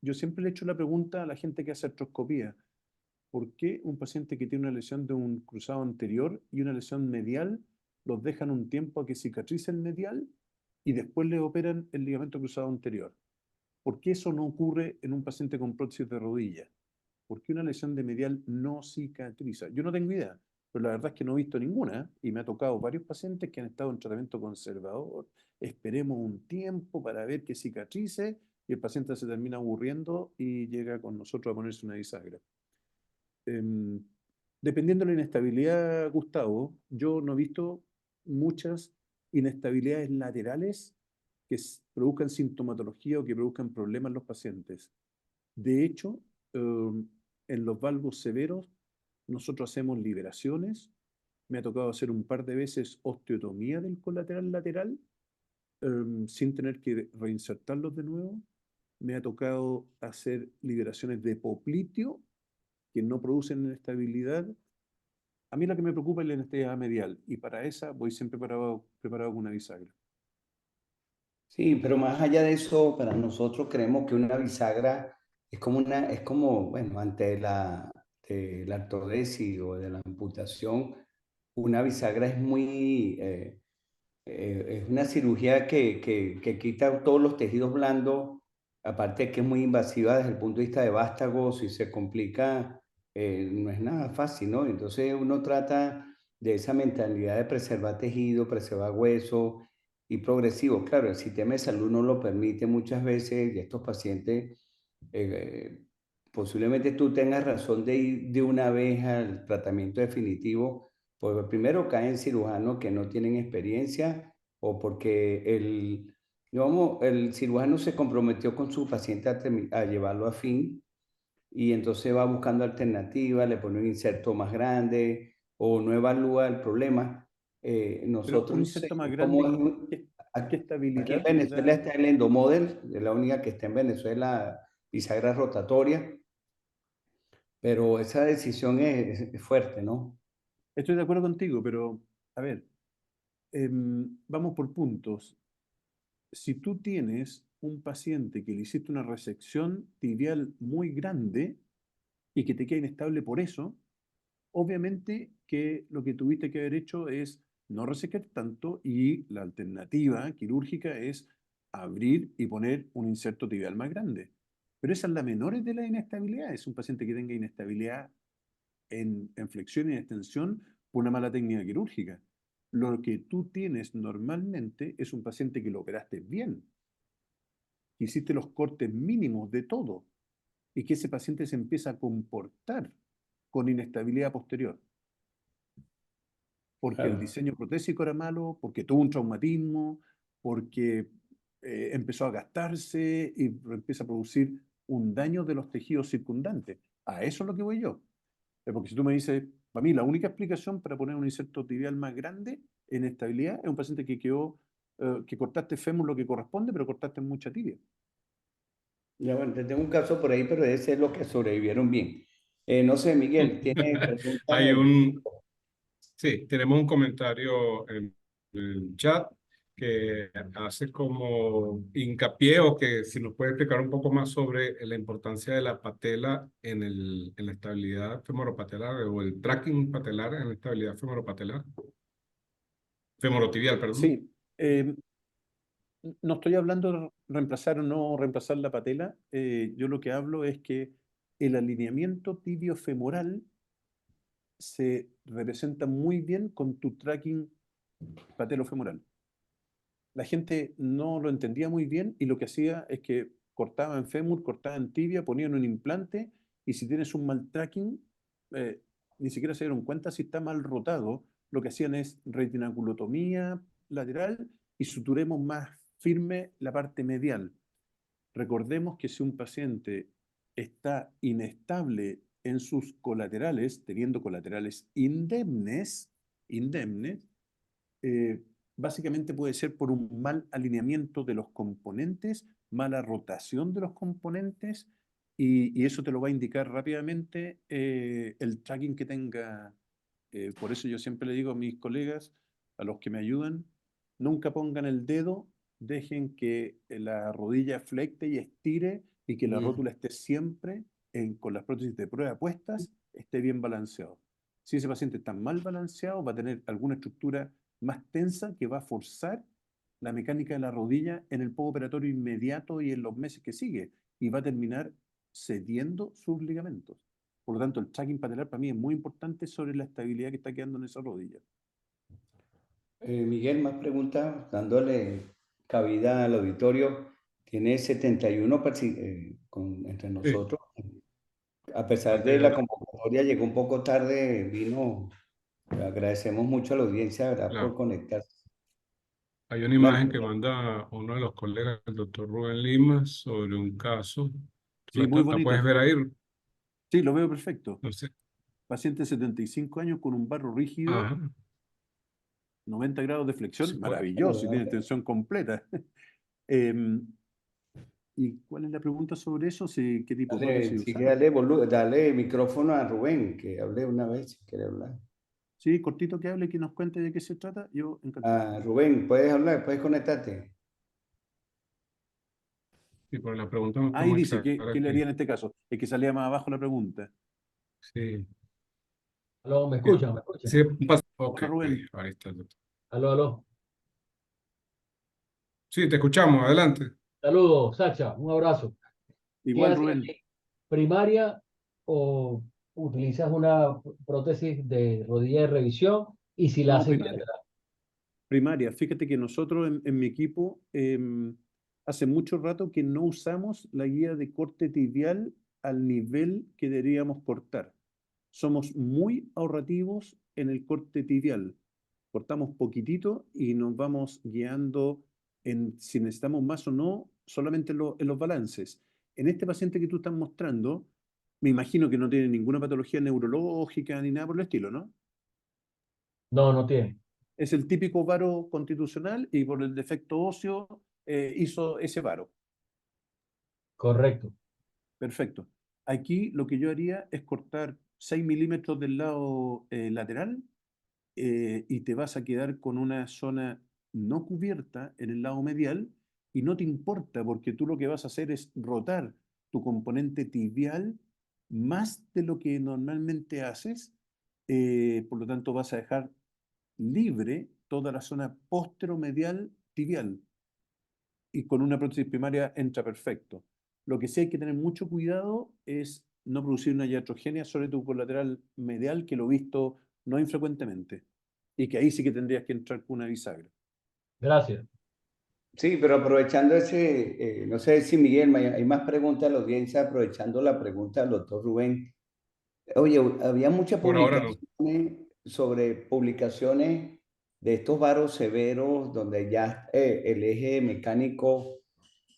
Yo siempre le echo la pregunta a la gente que hace artroscopía, ¿por qué un paciente que tiene una lesión de un cruzado anterior y una lesión medial los dejan un tiempo a que cicatrice el medial y después le operan el ligamento cruzado anterior? ¿Por qué eso no ocurre en un paciente con prótesis de rodilla? ¿Por qué una lesión de medial no cicatriza? Yo no tengo idea. pero la verdad es que no he visto ninguna y me ha tocado varios pacientes que han estado en tratamiento conservador. Esperemos un tiempo para ver que cicatrice y el paciente se termina aburriendo y llega con nosotros a ponerse una bisagra. Em, Dependiendo de la inestabilidad, Gustavo, yo no he visto muchas inestabilidades laterales que produzcan sintomatología o que produzcan problemas en los pacientes. De hecho, en los valvos severos, nosotros hacemos liberaciones. Me ha tocado hacer un par de veces osteotomía del colateral lateral, sin tener que reinsertarlos de nuevo. Me ha tocado hacer liberaciones de popliteo que no producen inestabilidad. A mí la que me preocupa es la inestabilidad medial y para esa voy siempre preparado con una bisagra. Sí, pero más allá de eso, para nosotros creemos que una bisagra es como, bueno, ante de la artrodesis o de la amputación, una bisagra es es una cirugía que quita todos los tejidos blandos, aparte de que es muy invasiva desde el punto de vista de vástago, si se complica, no es nada fácil, ¿no? Entonces uno trata de esa mentalidad de preservar tejido, preservar hueso y progresivo. Claro, el sistema de salud no lo permite muchas veces y estos pacientes, eh, posiblemente tú tengas razón de ir de una vez al tratamiento definitivo, pues primero caen cirujanos que no tienen experiencia o porque digamos, el cirujano se comprometió con su paciente a llevarlo a fin y entonces va buscando alternativas, le pone un inserto más grande o no evalúa el problema. Pero un Nosotros inserto más como grande, ¿qué aquí en estabilidad le Venezuela da? está el endomodel, es la única que está en Venezuela, bisagra rotatoria, pero esa decisión es fuerte, ¿no? Estoy de acuerdo contigo, pero a ver, vamos por puntos. Si tú tienes un paciente que le hiciste una resección tibial muy grande y que te queda inestable por eso, obviamente que lo que tuviste que haber hecho es no resecar tanto y la alternativa quirúrgica es abrir y poner un inserto tibial más grande. Pero esa es la menor de la inestabilidad. Es un paciente que tenga inestabilidad en flexión y en extensión por una mala técnica quirúrgica. Lo que tú tienes normalmente es un paciente que lo operaste bien, que hiciste los cortes mínimos de todo y que ese paciente se empieza a comportar con inestabilidad posterior, porque el Claro. diseño protésico era malo, porque tuvo un traumatismo, porque empezó a gastarse y empieza a producir un daño de los tejidos circundantes. A eso es lo que voy yo. Porque si tú me dices, para mí la única explicación para poner un inserto tibial más grande en estabilidad es un paciente que quedó, que cortaste fémur lo que corresponde, pero cortaste mucha tibia. Ya, bueno, te tengo un caso por ahí, pero debe ser los que sobrevivieron bien. No sé, Miguel, ¿tiene preguntas Hay del un, público? sí, tenemos un comentario en el chat que hace como hincapié o que si nos puede explicar un poco más sobre la importancia de la patela en la estabilidad femoropatelar o el tracking patelar en la estabilidad femoropatelar, femorotibial, perdón. Sí, no estoy hablando de reemplazar o no reemplazar la patela. Yo lo que hablo es que el alineamiento tibio-femoral se representa muy bien con tu tracking patelofemoral. La gente no lo entendía muy bien y lo que hacía es que cortaban fémur, cortaban tibia, ponían un implante y si tienes un mal tracking, ni siquiera se dieron cuenta si está mal rotado. Lo que hacían es retinaculotomía lateral y suturemos más firme la parte medial. Recordemos que si un paciente está inestable en sus colaterales, teniendo colaterales indemnes, eh, básicamente puede ser por un mal alineamiento de los componentes, mala rotación de los componentes, y eso te lo va a indicar rápidamente el tracking que tenga. Por eso yo siempre le digo a mis colegas, a los que me ayudan, nunca pongan el dedo, dejen que la rodilla flecte y estire y que la Mm. rótula esté siempre con las prótesis de prueba puestas, esté bien balanceado. Si ese paciente está mal balanceado, va a tener alguna estructura más tensa que va a forzar la mecánica de la rodilla en el postoperatorio inmediato y en los meses que sigue, y va a terminar cediendo sus ligamentos. Por lo tanto, el tracking patelar para mí es muy importante sobre la estabilidad que está quedando en esa rodilla. Miguel, más preguntas, dándole cabida al auditorio. Tiene 71 entre Sí, nosotros. A pesar aquí de hay la una, convocatoria, llegó un poco tarde, vino. Le agradecemos mucho a la audiencia, ¿verdad?, por claro, conectarse. hay una Dale. imagen que manda uno de los colegas, el doctor Rubén Limas, sobre un caso. Sí, muy La puedes bonito. ver ahí? Sí, lo veo perfecto. No sé. Paciente de 75 años con un barro rígido, Ajá. 90 grados de Sí, flexión, pues, maravilloso, y tiene tensión completa. Em, ¿Y cuál es la pregunta sobre eso? Sí, ¿qué tipo de Dale, prótesis sigue, usar? dale micrófono a Rubén, que hable una vez si quiere hablar. Sí, cortito que hable, que nos cuente de qué se trata, yo encantado. Rubén, ¿puedes hablar? ¿Puedes conectarte? sí, pero la pregunta no está Ahí muy dice, clara ¿qué le aquí. haría en este caso? Es que salía más abajo la pregunta. Sí. Aló, ¿me Bien. escuchan? ¿Me escuchan? Sí, ok, Hola, Rubén. ahí está el doctor. Aló, aló. Sí, te escuchamos, adelante. Saludos, Sacha, un abrazo. ¿Qué Igual, haces? Rubén. ¿Primaria o utilizas una prótesis de rodilla de revisión? Y si la No, haces bien, primaria. ¿verdad? Primaria. Fíjate que nosotros en mi equipo hace mucho rato que no usamos la guía de corte tibial al nivel que deberíamos cortar. Somos muy ahorrativos en el corte tibial. Cortamos poquitito y nos vamos guiando en si necesitamos más o no, solamente en los balances. En este paciente que tú estás mostrando, me imagino que no tiene ninguna patología neurológica ni nada por el estilo, ¿no? No, no tiene. Es el típico varo constitucional y por el defecto óseo hizo ese varo. Correcto. Perfecto. Aquí lo que yo haría es cortar 6 milímetros del lado lateral y te vas a quedar con una zona no cubierta en el lado medial y no te importa porque tú lo que vas a hacer es rotar tu componente tibial más de lo que normalmente haces. Por lo tanto, vas a dejar libre toda la zona posteromedial tibial y con una prótesis primaria entra perfecto. Lo que sí hay que tener mucho cuidado es no producir una iatrogenia sobre tu colateral medial, que lo he visto no infrecuentemente, y que ahí sí que tendrías que entrar con una bisagra. Gracias. Sí, pero aprovechando ese, no sé si Miguel, hay más preguntas a la audiencia, aprovechando la pregunta del doctor Rubén. Oye, había muchas Por ahora no. publicaciones sobre publicaciones de estos varos severos donde ya el eje mecánico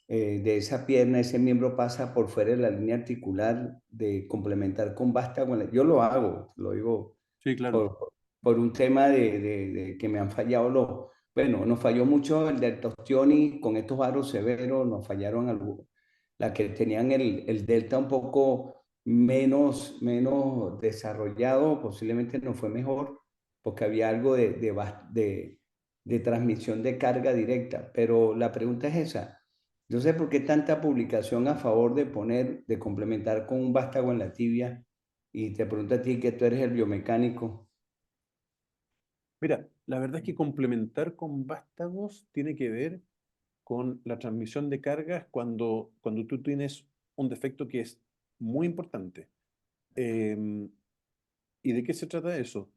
de esa pierna, ese miembro pasa por fuera de la línea articular de complementar con vástago. Yo lo hago, lo digo Sí, claro. por un tema de que me han fallado bueno, nos falló mucho el del Tostioni con estos varos severos, nos fallaron algunos, las que tenían el delta un poco menos desarrollado, posiblemente no fue mejor, porque había algo de transmisión de carga directa. Pero la pregunta es esa. Yo sé por qué tanta publicación a favor de de complementar con un vástago en la tibia, y te pregunto a ti que tú eres el biomecánico. Mira, la verdad es que complementar con vástagos tiene que ver con la transmisión de cargas cuando tú tienes un defecto que es muy importante. Em, ¿Y de qué se trata eso?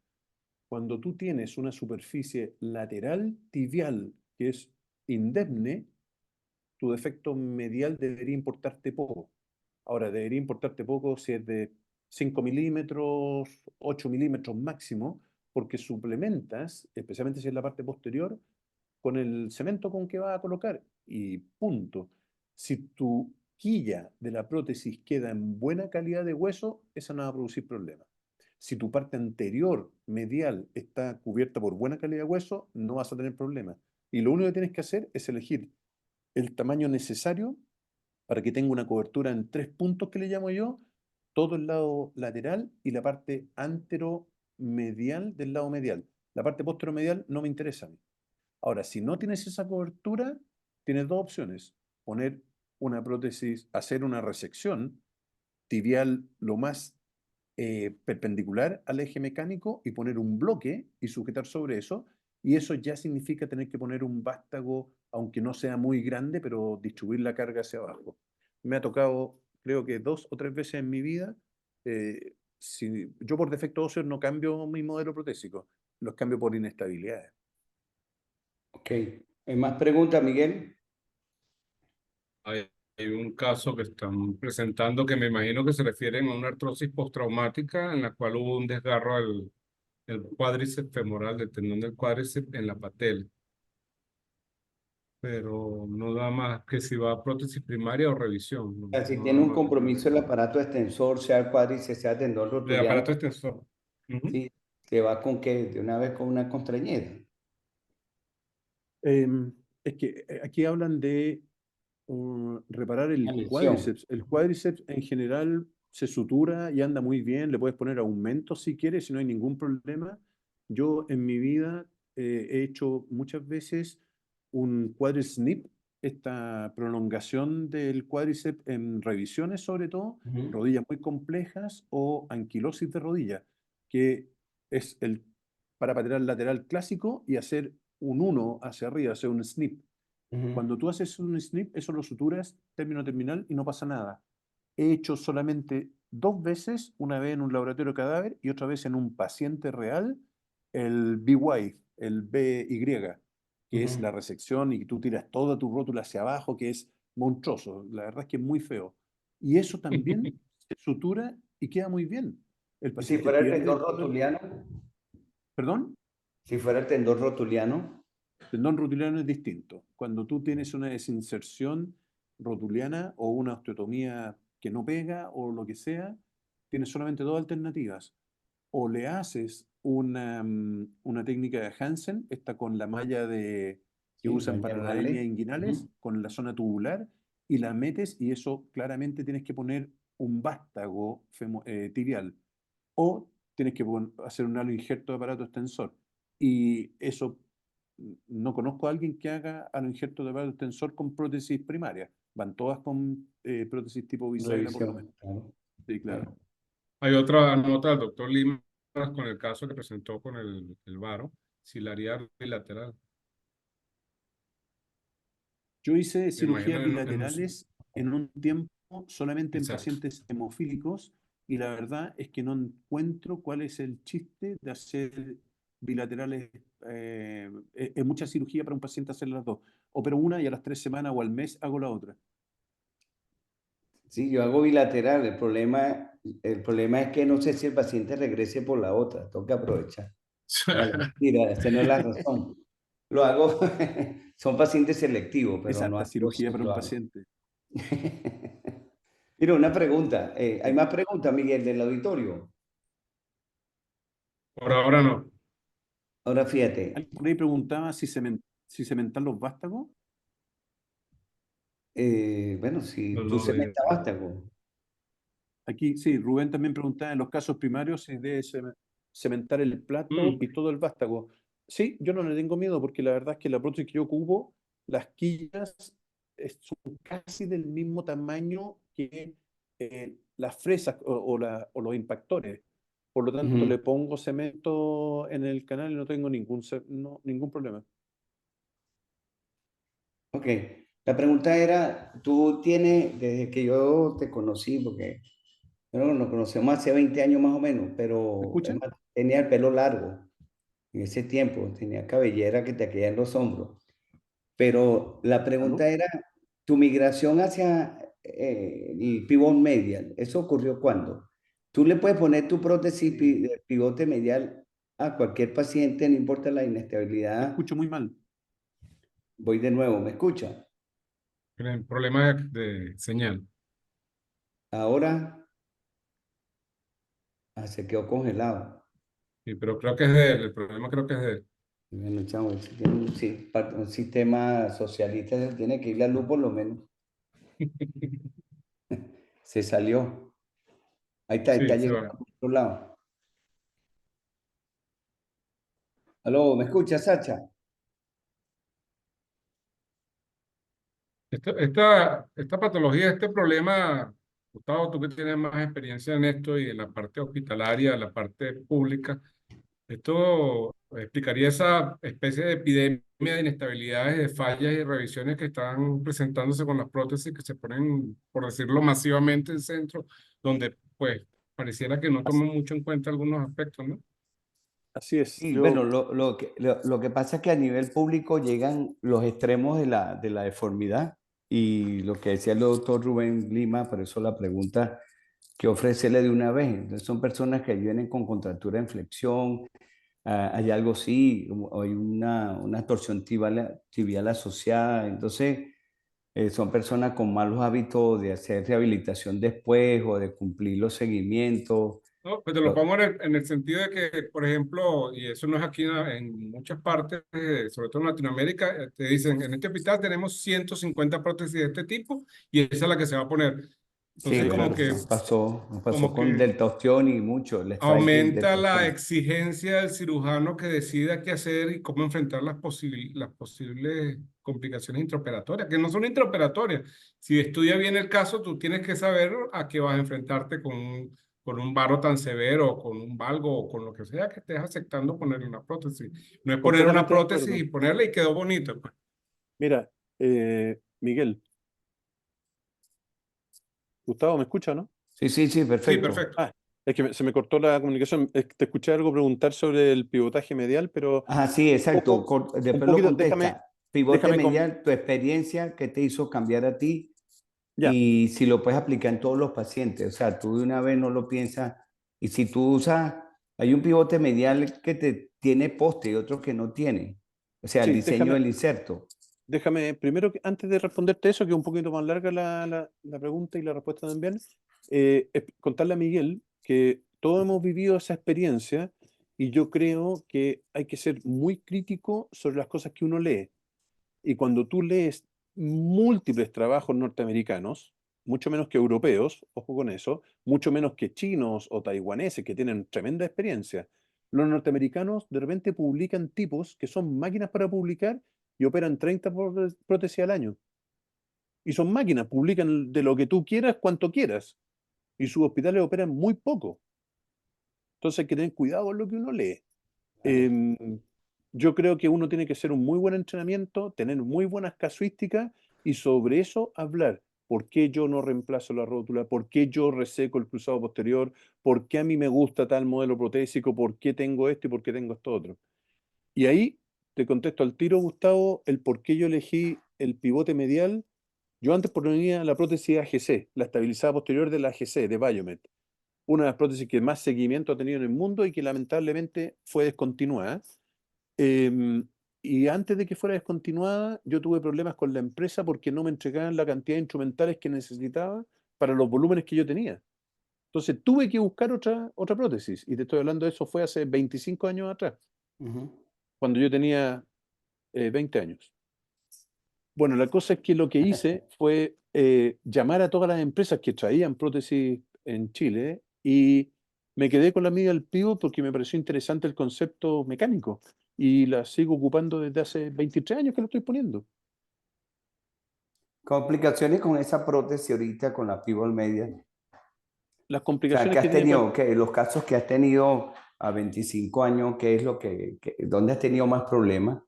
Cuando tú tienes una superficie lateral tibial que es indemne, tu defecto medial debería importarte poco. Ahora, debería importarte poco si es de 5 milímetros, 8 milímetros máximo, porque suplementas, especialmente si es la parte posterior, con el cemento con que vas a colocar y punto. Si tu quilla de la prótesis queda en buena calidad de hueso, esa no va a producir problema. Si tu parte anterior medial está cubierta por buena calidad de hueso, no vas a tener problema. Y lo único que tienes que hacer es elegir el tamaño necesario para que tenga una cobertura en 3 puntos que le llamo yo, todo el lado lateral y la parte anteromedial del lado medial. La parte posteromedial no me interesa a mí. Ahora, si no tienes esa cobertura, tienes dos opciones. Poner una prótesis, hacer una resección tibial lo más perpendicular al eje mecánico y poner un bloque y sujetar sobre eso. Y eso ya significa tener que poner un vástago, aunque no sea muy grande, pero distribuir la carga hacia abajo. Me ha tocado, creo que 2 o 3 veces en mi vida, si yo por defecto óseo no cambio mi modelo protésico, los cambio por inestabilidades. Ok. ¿Hay más preguntas, Miguel? Hay un caso que están presentando que me imagino que se refieren a una artrosis postraumática en la cual hubo un desgarro del cuádriceps femoral, del tendón del cuádriceps en la patela. Pero no da más que si va a prótesis primaria o revisión. No, Si no tiene da un más. compromiso el aparato extensor, sea el cuádriceps, sea tendón De rotuliano, aparato extensor. Ujú. sí, ¿te va con qué? De una vez con una constreñida. Es que aquí hablan de reparar Una el lesión. cuádriceps. El cuádriceps en general se sutura y anda muy bien, le puedes poner aumento si quieres, si no hay ningún problema. Yo en mi vida he hecho muchas veces un quadriceps, esta prolongación del cuádriceps en revisiones sobre todo, Ujú. rodillas muy complejas o anquilosis de rodilla, que es el parapateral lateral clásico y hacer un uno hacia arriba, hacer un snip. Ujú. Cuando tú haces un snip, eso lo suturas término terminal y no pasa nada. He hecho solamente 2 veces, una vez en un laboratorio de cadáver y otra vez en un paciente real, el BY, el BY, que es la Ujú. resección y que tú tiras toda tu rótula hacia abajo, que es monstruoso. La verdad es que es muy feo. Y eso también se sutura y queda muy bien. El ¿Y si paciente fuera el pierde tendón el dolor. rotuliano? ¿Perdón? Si fuera el tendón rotuliano. Tendón rotuliano es distinto. Cuando tú tienes una desinserción rotuliana o una osteotomía que no pega o lo que sea, tienes solamente dos alternativas. O le haces una técnica de Hansen, esta con la malla que Sí, usan malla para las hernias Marley. inguinales, Ujú. con la zona tubular, y la metes y eso claramente tienes que poner un vástago tibial. O tienes que hacer un halo injerto de aparato extensor. Y eso no conozco a alguien que haga halo injerto de aparato extensor con prótesis primaria. Van todas con prótesis tipo bisagra por lo menos. Revisión, claro, Sí, claro. claro. Hay otra nota del doctor Lima con el caso que presentó con el varo, ciliar bilateral. Yo hice Me imagino cirugías bilaterales en un tiempo solamente en exacto. pacientes hemofílicos y la verdad es que no encuentro cuál es el chiste de hacer bilaterales. Es mucha cirugía para un paciente hacer las dos. Opero una y a las 3 semanas o al mes hago la otra. Sí, yo hago bilateral. El problema es que no sé si el paciente regrese por la otra. Tengo que aprovechar. Vale, mentira, esa no es la razón. Lo hago, son pacientes selectivos, Es pero no harta a cirugía todos para lo un hago. paciente. Mira, una pregunta. ¿Hay Sí. más preguntas, Miguel, del auditorio? Por ahora no. Ahora fíjate, Alguien por ahí preguntaba si cementar los vástagos. bueno, si No, tú no, cementas vástago. Aquí, sí, Rubén también preguntaba en los casos primarios si debe cementar el plato Mm. y todo el vástago. Sí, yo no le tengo miedo porque la verdad es que la prótesis que yo ocupo, las quillas son casi del mismo tamaño que las fresas o los impactores. Por lo tanto, Ujú. le pongo cemento en el canal y no tengo ningún problema. Ok. La pregunta era, tú tienes, desde que yo te conocí, porque bueno, nos conocemos hace 20 años más o menos, ¿Me pero escuchan? además, tenía el pelo largo en ese tiempo, tenía cabellera que te caía en los hombros. Pero la ¿Aló? pregunta era, tu migración hacia el pivot medial, ¿eso ocurrió cuándo? Tú le puedes poner tu prótesis de pivote medial a cualquier paciente, no importa la Te inestabilidad. escucho muy mal. Voy de nuevo, ¿me escucha? Tienen problemas de señal. Ahora se quedó congelado. Sí, pero creo que es de él. El problema creo que es de él. Bueno, chamo, ese tiene un sistema socialista, tiene que ir la luz por lo menos. Se salió. Ahí está Sí, se llegando va. por otro lado. Aló, ¿me escucha, Sacha? Esta patología, este problema, Gustavo, tú que tienes más experiencia en esto y en la parte hospitalaria, la parte pública, esto explicaría esa especie de epidemia de inestabilidades, de fallas y revisiones que están presentándose con las prótesis que se ponen, por decirlo masivamente, en centros, donde pues pareciera que no toman mucho en cuenta algunos aspectos, ¿no? Así es. Sí, Yo, bueno, lo que pasa es que a nivel público llegan los extremos de la deformidad y lo que decía el doctor Rubén Lima, por eso la pregunta que ofrecerle de una vez. Entonces son personas que vienen con contractura en flexión, hay algo así, o hay una torsión tibial asociada. Entonces son personas con malos hábitos de hacer rehabilitación después o de cumplir los seguimientos. No, pues te lo pongo en el sentido de que, por ejemplo, y eso no es aquí en muchas partes, sobre todo en Latinoamérica, te dicen, en este hospital tenemos 150 prótesis de este tipo y esa es la que se va a poner. Sí, Entonces, bueno, nos pasó como con que delta osteón y mucho, el striking aumenta delta la osteón. exigencia del cirujano que decida qué hacer y cómo enfrentar las posibles complicaciones intraoperatorias, que no son intraoperatorias. Si estudia bien el caso, tú tienes que saber a qué vas a enfrentarte con un varo tan severo, o con un valgo, o con lo que sea que estés aceptando ponerle una prótesis. No es poner una completamente de prótesis acuerdo. y ponerle y quedó bonito, pues. Mira, Miguel, Gustavo, ¿me escucha, no? Sí, sí, sí, Sí, perfecto. perfecto. Ah, es que se me cortó la comunicación. Es que te escuché algo preguntar sobre el pivotaje medial, pero Ah, sí, un exacto. poco, un Después lo poquito, déjame, contesta. Pivote déjame con, medial, tu experiencia, ¿qué te hizo cambiar a ti? ya, Y si lo puedes aplicar en todos los pacientes. O sea, tú de una vez no lo piensas. Y si tú usas, hay un pivote medial que te tiene poste y otro que no tiene. O sea, el sí, diseño del inserto. déjame, primero, antes de responderte eso, que es un poquito más larga la pregunta y la respuesta también, contarle a Miguel que todos hemos vivido esa experiencia y yo creo que hay que ser muy crítico sobre las cosas que uno lee. Y cuando tú lees múltiples trabajos norteamericanos, mucho menos que europeos, ojo con eso, mucho menos que chinos o taiwaneses que tienen tremenda experiencia, los norteamericanos de repente publican tipos que son máquinas para publicar y operan 30 prótesis al año. Y son máquinas, publican de lo que tú quieras, cuanto quieras. Y sus hospitales operan muy poco. Entonces hay que tener cuidado con lo que uno lee. Em, yo creo que uno tiene que hacer un muy buen entrenamiento, tener muy buenas casuísticas y sobre eso hablar. ¿Por qué yo no reemplazo la rótula? ¿Por qué yo reseco el cruzado posterior? ¿Por qué a mí me gusta tal modelo protésico? ¿Por qué tengo esto y por qué tengo esto otro? Y ahí te contesto al tiro, Gustavo, el por qué yo elegí el pivote medial. Yo antes ponía la prótesis AGC, la estabilizada posterior de la AGC, de Biomet, una de las prótesis que más seguimiento ha tenido en el mundo y que lamentablemente fue descontinuada. Em, y antes de que fuera descontinuada, yo tuve problemas con la empresa porque no me entregaban la cantidad de instrumentales que necesitaba para los volúmenes que yo tenía. Entonces tuve que buscar otra prótesis. Y te estoy hablando de eso, fue hace 25 años atrás, Ujú. cuando yo tenía 20 años. Bueno, la cosa es que lo que hice fue llamar a todas las empresas que traían prótesis en Chile y me quedé con la media del pivot porque me pareció interesante el concepto mecánico y la sigo ocupando desde hace 23 años que lo estoy poniendo. Complicaciones con esa prótesis ahorita con la pivot media. Las O sea, ¿qué complicaciones que has tiene, bueno, tenido? Los casos que has tenido a 25 años, ¿qué es dónde has tenido más problemas?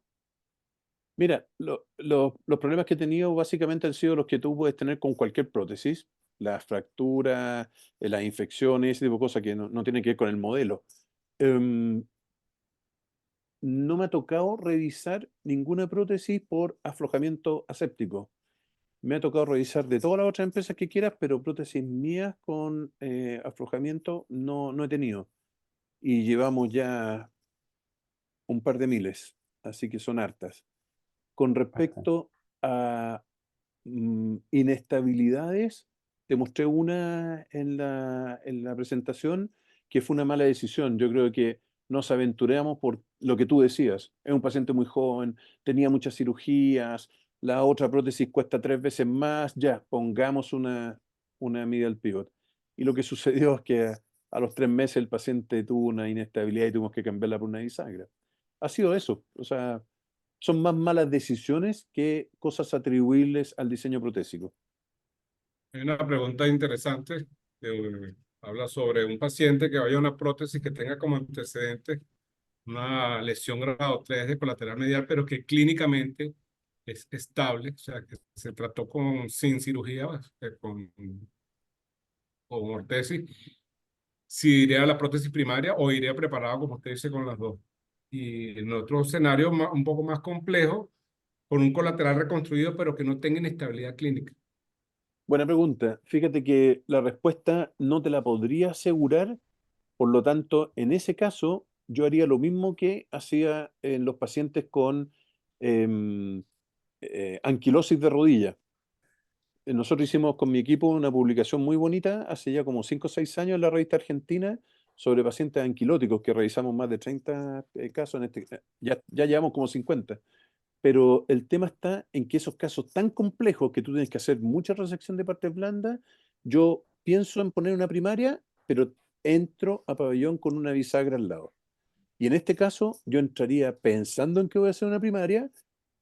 mira, los problemas que he tenido básicamente han sido los que tú puedes tener con cualquier prótesis, las fracturas, las infecciones, ese tipo de cosas que no tienen que ver con el modelo. Em, no me ha tocado revisar ninguna prótesis por aflojamiento aséptico. Me ha tocado revisar de todas las otras empresas que quieras, pero prótesis mías con aflojamiento no he tenido. Y llevamos ya un par de miles, así que son hartas. Con Bastante. respecto a inestabilidades, te mostré una en la presentación que fue una mala decisión. Yo creo que nos aventuramos por lo que tú decías. Es un paciente muy joven, tenía muchas cirugías, la otra prótesis cuesta 3 veces más, ya, pongamos una medial pivot. Y lo que sucedió es que a los 3 meses el paciente tuvo una inestabilidad y tuvimos que cambiarla por una bisagra. Ha sido eso. O sea, son más malas decisiones que cosas atribuibles al diseño protésico. Hay una pregunta interesante habla sobre un paciente que vaya a una prótesis que tenga como antecedente una lesión grado 3 de colateral medial, pero que clínicamente es estable, o sea, que se trató sin cirugía, con ortesis, si iría a la prótesis primaria o iría preparado, como usted dice, con las dos. Y en otro escenario un poco más complejo, con un colateral reconstruido, pero que no tenga inestabilidad clínica. Buena pregunta. Fíjate que la respuesta no te la podría asegurar, por lo tanto, en ese caso, yo haría lo mismo que hacía en los pacientes con em, anquilosis de rodilla. Nosotros hicimos con mi equipo una publicación muy bonita hace ya como 5 o 6 años en la revista argentina sobre pacientes anquilóticos, que revisamos más de 30 casos, ya llevamos como 50. Pero el tema está en que esos casos tan complejos que tú tienes que hacer mucha resección de partes blandas, yo pienso en poner una primaria, pero entro a pabellón con una bisagra al lado. Y en este caso, yo entraría pensando en que voy a hacer una primaria,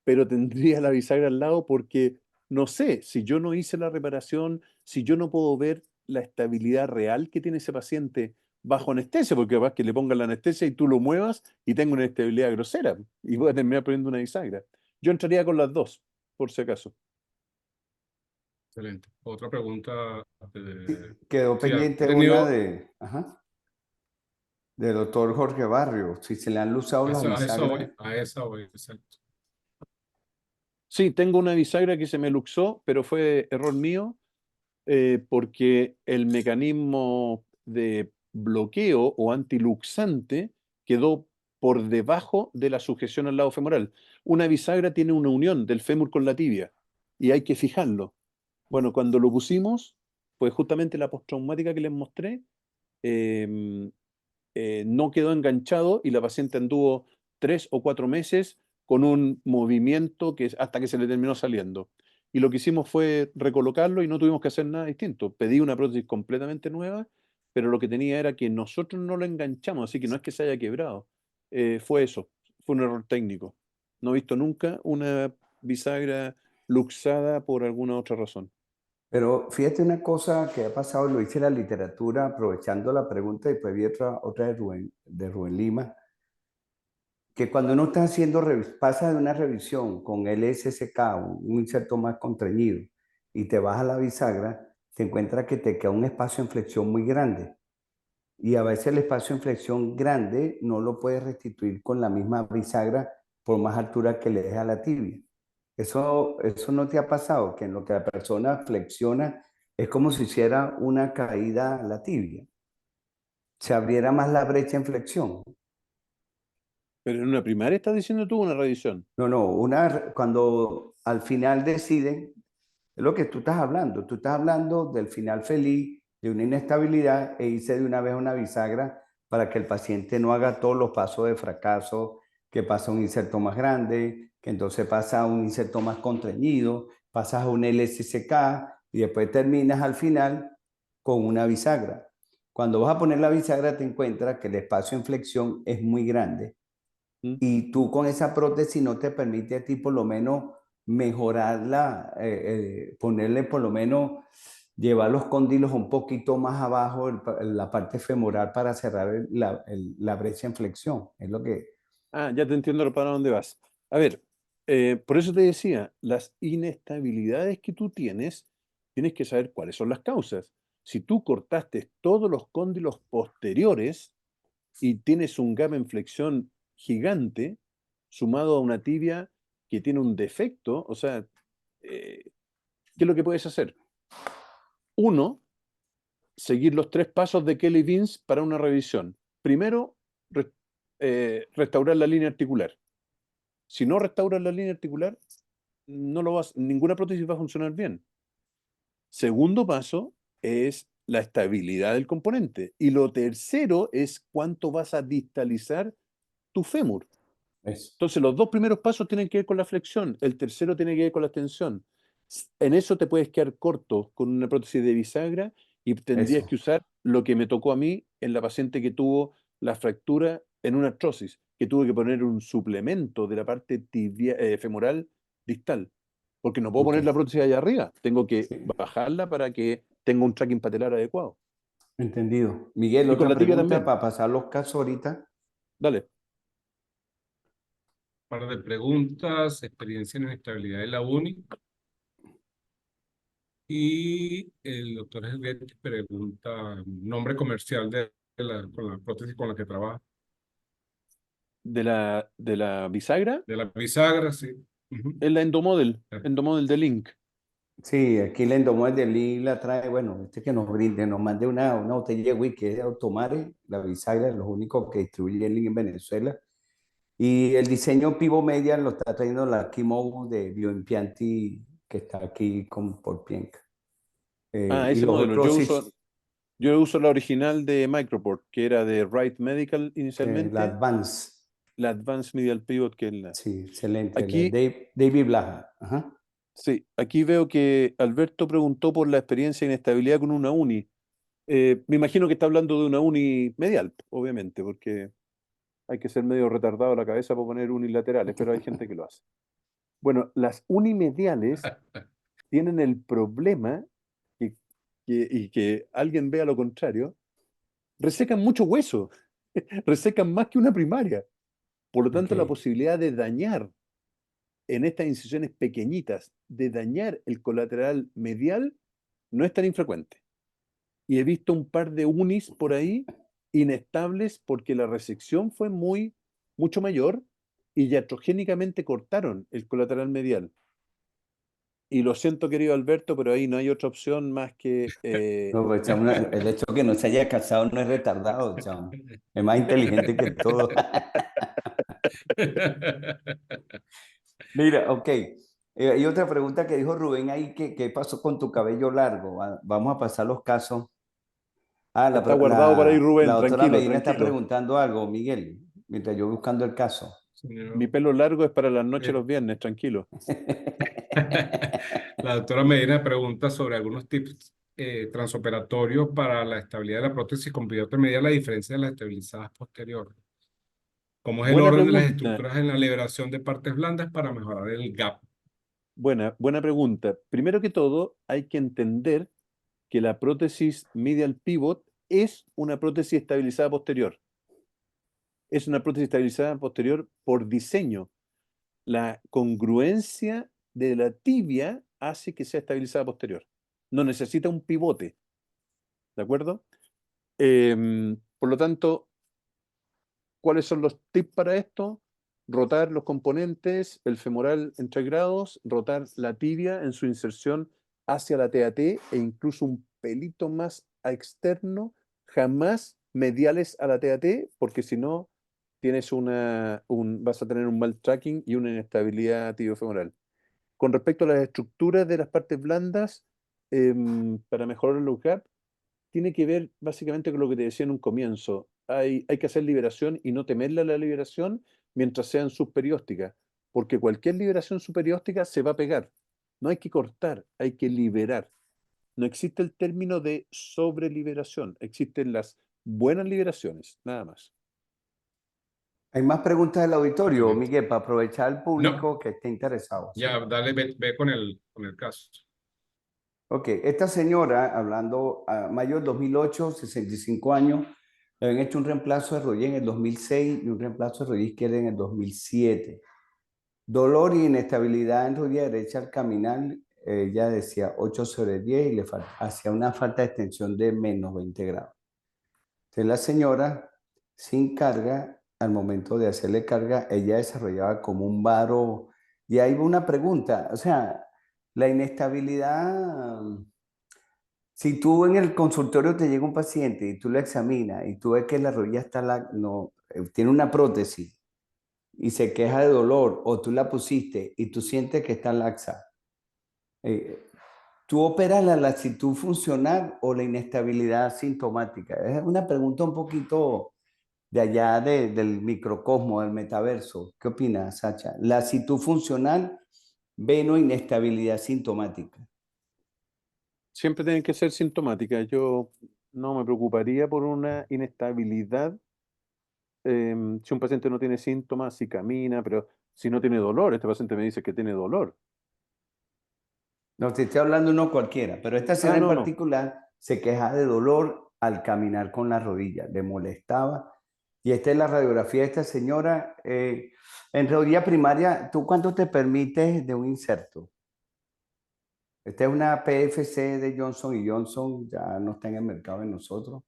pero tendría la bisagra al lado porque no sé, si yo no hice la reparación, si yo no puedo ver la estabilidad real que tiene ese paciente bajo anestesia, porque capaz que le pongan la anestesia y tú lo muevas y tengo una estabilidad grosera y voy a terminar poniendo una bisagra. Yo entraría con las dos, por si acaso. Excelente. Otra pregunta. Quedó Si han pendiente una tenido, del doctor Jorge Barrio, si se le han usado las a esa bisagras. voy, a esa voy, exacto. Sí, tengo una bisagra que se me luxó, pero fue error mío porque el mecanismo de bloqueo o antiluxante quedó por debajo de la sujeción al lado femoral. Una bisagra tiene una unión del fémur con la tibia y hay que fijarlo. Bueno, cuando lo pusimos, pues justamente la postraumática que les mostré, eh, no quedó enganchado y la paciente anduvo 3 o 4 meses con un movimiento hasta que se le terminó saliendo. Y lo que hicimos fue recolocarlo y no tuvimos que hacer nada distinto. Pedí una prótesis completamente nueva, pero lo que tenía era que nosotros no lo enganchamos, así que no es que se haya quebrado. Fue eso, fue un error técnico. No he visto nunca una bisagra luxada por alguna otra razón. Pero fíjate una cosa que ha pasado, lo dice la literatura, aprovechando la pregunta, y después vi otra de Rubén Lima, que cuando uno está haciendo, pasa de una revisión con LSSK, un inserto más contrañido, y te vas a la bisagra, te encuentras que te queda un espacio de flexión muy grande. Y a veces el espacio de flexión grande no lo puedes restituir con la misma bisagra por más altura que le deje a la tibia. Eso no te ha pasado, que en lo que la persona flexiona es como si hiciera una caída a la tibia. Se abriera más la brecha en flexión. Pero en una primaria estás diciendo tú una revisión. No, no, cuando al final deciden, es lo que tú estás hablando del final feliz, de una inestabilidad e hice de una vez una bisagra para que el paciente no haga todos los pasos de fracaso, que pasa un inserto más grande, que entonces pasa a un inserto más contrañido, pasas a un LSCK y después terminas al final con una bisagra. Cuando vas a poner la bisagra te encuentras que el espacio en flexión es muy grande ¿Mm? y tú con esa prótesis no te permite a ti por lo menos mejorarla, ponerle por lo menos, llevar los cóndilos un poquito más abajo, la parte femoral para cerrar la brecha en flexión. Es lo que... Ah, ya te entiendo para dónde vas. A ver, por eso te decía, las inestabilidades que tú tienes, tienes que saber cuáles son las causas. Si tú cortaste todos los cóndilos posteriores y tienes un gap en flexión gigante, sumado a una tibia que tiene un defecto, o sea, ¿qué es lo que puedes hacer? Uno, seguir los 3 pasos de Kelly Vince para una revisión. Primero, restaurar la línea articular. Si no restauras la línea articular, ninguna prótesis va a funcionar bien. Segundo paso es la estabilidad del componente. Y lo tercero es cuánto vas a distalizar tu fémur. Eso. Entonces, los 2 primeros pasos tienen que ver con la flexión, el tercero tiene que ver con la extensión. En eso te puedes quedar corto con una prótesis de bisagra y tendrías Eso. que usar lo que me tocó a mí en la paciente que tuvo la fractura en una artrosis, que tuve que poner un suplemento de la parte femoral distal, porque no puedo Ok. poner la prótesis allá arriba, tengo que Sí. bajarla para que tenga un tracking patelar adecuado. Entendido. Miguel, Y con otra la tibia pregunta también. para pasar los casos ahorita. Dale. Par de preguntas, experiencia en estabilidad de la UNI. Y el doctor Helguetti pregunta nombre comercial con la prótesis con la que trabaja. De la bisagra, De la bisagra, sí. Ujú. es la Endomodel de Link. Sí, aquí la Endomóvil de Link la trae, bueno, que nos brinde, nos mande una botella de whisky, que es de Automare, la bisagra, los únicos que distribuye Link en Venezuela. Y el diseño Pivo Media lo está trayendo la Kimo de Bioimpianti, que está aquí por Pienca. Ah, Y ese los modelo. otros sí, Yo uso la original de Microport, que era de Wright Medical la inicialmente, Advance, la Advanced Medial Pivot, que es la. sí, excelente, la Aquí, David Blaha. Ajá. sí, aquí veo que Alberto preguntó por la experiencia de inestabilidad con una uni. Me imagino que está hablando de una uni medial, obviamente, porque hay que ser medio retardado a la cabeza para poner unilaterales, pero hay gente que lo hace. Bueno, las unimediales tienen el problema, que, y que alguien vea lo contrario, resecan mucho hueso, resecan más que una primaria. Por lo tanto, la Ok. posibilidad de dañar en estas incisiones pequeñitas, de dañar el colateral medial, no es tan infrecuente. Y he visto un par de unis por ahí inestables porque la resección fue mucho mayor y iatrogénicamente cortaron el colateral medial. Y lo siento, querido Alberto, pero ahí no hay otra opción más que No, pues, chamo, el hecho de que no se haya casado no es retardado, chamo. Es más inteligente que todo. Mira, ok. Hay otra pregunta que dijo Rubén ahí, ¿qué pasó con tu cabello largo? Vamos a pasar los casos. Ah, está guardado para ir la Rubén, doctora tranquilo, Medina está tranquilo. preguntando algo, Miguel, mientras yo buscando el caso. Mi Señor. pelo largo es para las noches Eh, los viernes, tranquilo. La doctora Medina pregunta sobre algunos tips transoperatorios para la estabilidad de la prótesis con pivote medial, la diferencia de las estabilizadas posteriores. ¿Cómo es el Buena orden de las pregunta, estructuras en la liberación de partes blandas para mejorar el gap? buena pregunta. Primero que todo, hay que entender que la prótesis medial pivot es una prótesis estabilizada posterior. Es una prótesis estabilizada posterior por diseño. La congruencia de la tibia hace que sea estabilizada posterior. No necesita un pivote, ¿de acuerdo? Por lo tanto, ¿cuáles son los tips para esto? Rotar los componentes, el femoral en 3 grados, rotar la tibia en su inserción hacia la TAT e incluso un pelito más a externo, jamás mediales a la TAT, porque si no, vas a tener un mal tracking y una inestabilidad tibiofemoral. Con respecto a las estructuras de las partes blandas, para mejorar el low gap, tiene que ver básicamente con lo que te decía en un comienzo. Hay que hacer liberación y no temerle a la liberación mientras sean subperiósticas, porque cualquier liberación subperióstica se va a pegar. No hay que cortar, hay que liberar. No existe el término de sobreliberación, existen las buenas liberaciones, nada más. Hay más preguntas del auditorio, Excelente. Miguel, para aprovechar al No, público que esté interesado, ¿sí? ya, dale, ve con el caso. Ok, esta señora, hablando a mayo del 2008, 65 años, le habían hecho un reemplazo de rodilla en el 2006 y un reemplazo de rodilla izquierda en el 2007. Dolor y inestabilidad en rodilla derecha al caminar, ella decía 8 sobre 10 y hacía una falta de extensión de menos 20 grados. Entonces la señora, sin carga, al momento de hacerle carga, ella desarrollaba como un varo. Y ahí va una pregunta, o sea, la inestabilidad, si tú en el consultorio te llega un paciente y tú lo examinas y tú ves que la rodilla está, no, tiene una prótesis y se queja de dolor o tú la pusiste y tú sientes que está laxa, eh, ¿tú operas la laxitud funcional o la inestabilidad sintomática? Es una pregunta un poquito de allá del microcosmo, del metaverso. ¿Qué opinas, Sacha? Laxitud funcional, veno, inestabilidad sintomática. Siempre tienen que ser sintomáticas. Yo no me preocuparía por una inestabilidad si un paciente no tiene síntomas, si camina, pero si no tiene dolor, este paciente me dice que tiene dolor. No te estoy hablando uno cualquiera, pero esta Ah, señora en no, no. particular se queja de dolor al caminar con la rodilla, le molestaba. Y esta es la radiografía de esta señora. En rodilla primaria, ¿tú cuánto te permites de un inserto? Esta es una PFC de Johnson y Johnson, ya no está en el mercado de nosotros.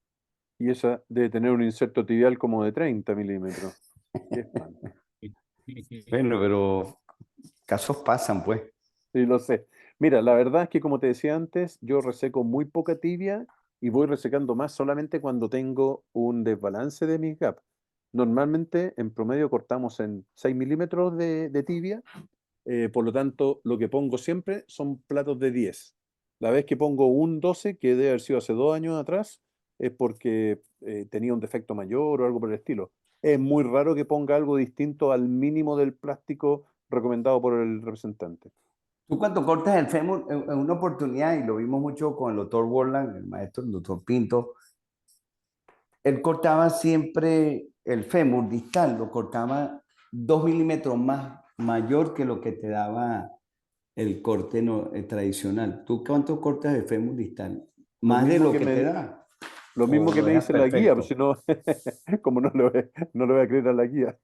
Y esa debe tener un inserto tibial como de 30 milímetros. Qué espanto. Bueno, pero casos pasan, pues. Sí, lo sé. Mira, la verdad es que como te decía antes, yo reseco muy poca tibia y voy resecando más solamente cuando tengo un desbalance de mis gaps. Normalmente, en promedio, cortamos en 6 milímetros de tibia, por lo tanto, lo que pongo siempre son platos de 10. La vez que pongo un 12, que debe haber sido hace 2 años atrás, es porque tenía un defecto mayor o algo por el estilo. Es muy raro que ponga algo distinto al mínimo del plástico recomendado por el representante. Tú cuando cortas el fémur, en una oportunidad, y lo vimos mucho con el doctor Borland, el maestro, el doctor Pinto, él cortaba siempre el fémur distal, lo cortaba 2 milímetros más mayor que lo que te daba el corte tradicional. ¿Tú cuánto cortas el fémur distal? Lo ¿Más de mismo lo que que te me, da? lo mismo ¿O que lo me dejas dice la guía, pues perfecto? si no, como no le voy a creer a la guía.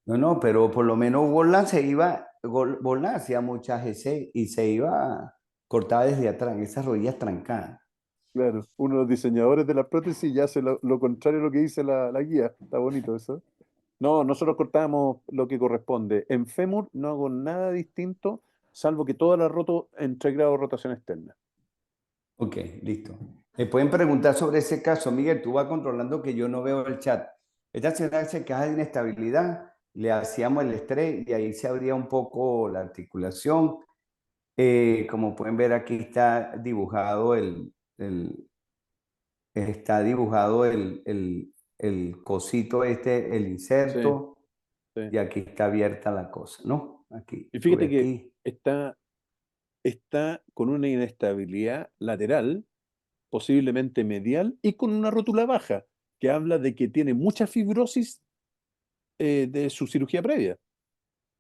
No, no, pero por lo menos Borland Borland hacía muchas GC y se iba, cortaba desde atrás, esas rodillas trancadas. Claro, uno de los diseñadores de la prótesis ya hace lo contrario a lo que dice la guía. Está bonito eso. No, nosotros cortamos lo que corresponde. En fémur no hago nada distinto, salvo que toda la roto en 3 grados de rotación externa. Ok, listo. Me pueden preguntar sobre ese caso. Miguel, tú vas controlando que yo no veo el chat. Esta señora se queja de inestabilidad, le hacíamos el estrés y ahí se abría un poco la articulación. Como pueden ver, aquí está dibujado está dibujado el cosito este, el Sí, inserto, sí. y aquí está abierta la cosa, ¿no? Aquí, Y tú fíjate ves que aquí. está con una inestabilidad lateral, posiblemente medial, y con una rótula baja, que habla de que tiene mucha fibrosis de su cirugía previa.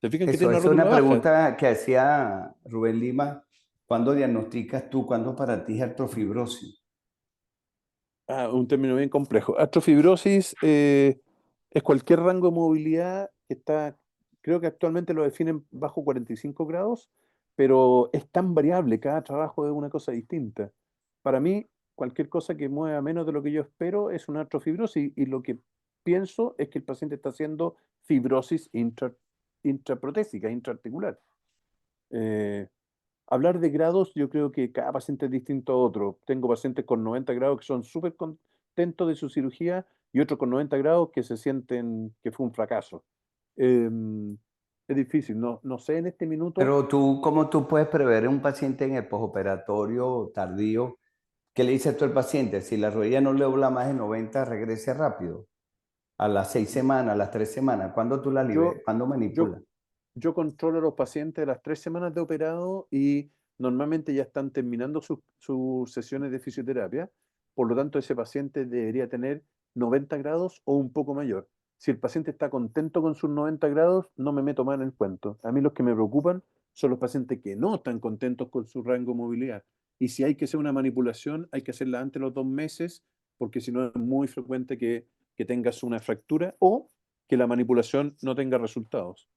¿Se fijan que tiene una Eso es rótula una baja? pregunta que hacía Rubén Lima. ¿Cuándo diagnosticas tú? ¿Cuándo para ti es artrofibrosis? Ah, un término bien complejo. Astrofibrosis es cualquier rango de movilidad que está, creo que actualmente lo definen bajo 45 grados, pero es tan variable, cada trabajo es una cosa distinta. Para mí, cualquier cosa que mueva menos de lo que yo espero es una astrofibrosis y lo que pienso es que el paciente está haciendo fibrosis intraprotésica, intraarticular. Eh, Hablar de grados, yo creo que cada paciente es distinto a otro. Tengo pacientes con 90 grados que son súper contentos de su cirugía y otros con 90 grados que se sienten que fue un fracaso. Eh, es difícil, no sé en este minuto. Pero tú, ¿cómo tú puedes prever un paciente en el posoperatorio tardío? ¿Qué le dices tú al paciente? Si la rodilla no le dobla más de 90, regrese rápido. A las 6 semanas, a las 3 semanas. ¿Cuándo tú la Yo, liberas? ¿Cuándo yo, manipulas? yo controlo a los pacientes de las 3 semanas de operado y normalmente ya están terminando sus sesiones de fisioterapia. Por lo tanto, ese paciente debería tener 90 grados o un poco mayor. Si el paciente está contento con sus 90 grados, no me meto más en el cuento. A mí los que me preocupan son los pacientes que no están contentos con su rango de movilidad. Y si hay que hacer una manipulación, hay que hacerla antes de los 2 meses, porque si no es muy frecuente que tengas una fractura o que la manipulación no tenga resultados.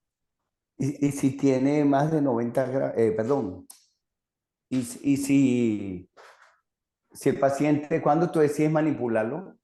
Y si tiene más de 90 grados, perdón, y si el paciente, ¿cuándo tú decides manipularlo?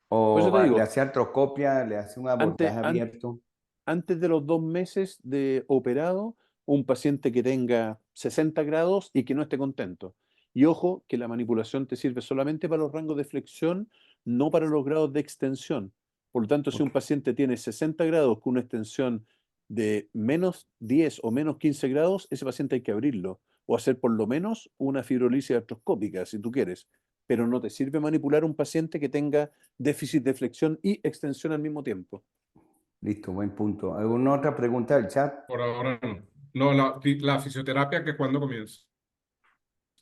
Por eso ¿O te le digo, hace artroscopia, le hace un antes, abordaje abierto? antes de los 2 meses de operado, un paciente que tenga 60 grados y que no esté contento. Y ojo, que la manipulación te sirve solamente para los rangos de flexión, no para los grados de extensión. Por lo tanto, si Ok. un paciente tiene 60 grados con una extensión de menos 10 o menos 15 grados, ese paciente hay que abrirlo o hacer por lo menos una fibrolisis artroscópica, si tú quieres. Pero no te sirve manipular un paciente que tenga déficit de flexión y extensión al mismo tiempo. Listo, buen punto. ¿Alguna otra pregunta del chat? Por ahora no. No, la fisioterapia, ¿que cuándo comienza?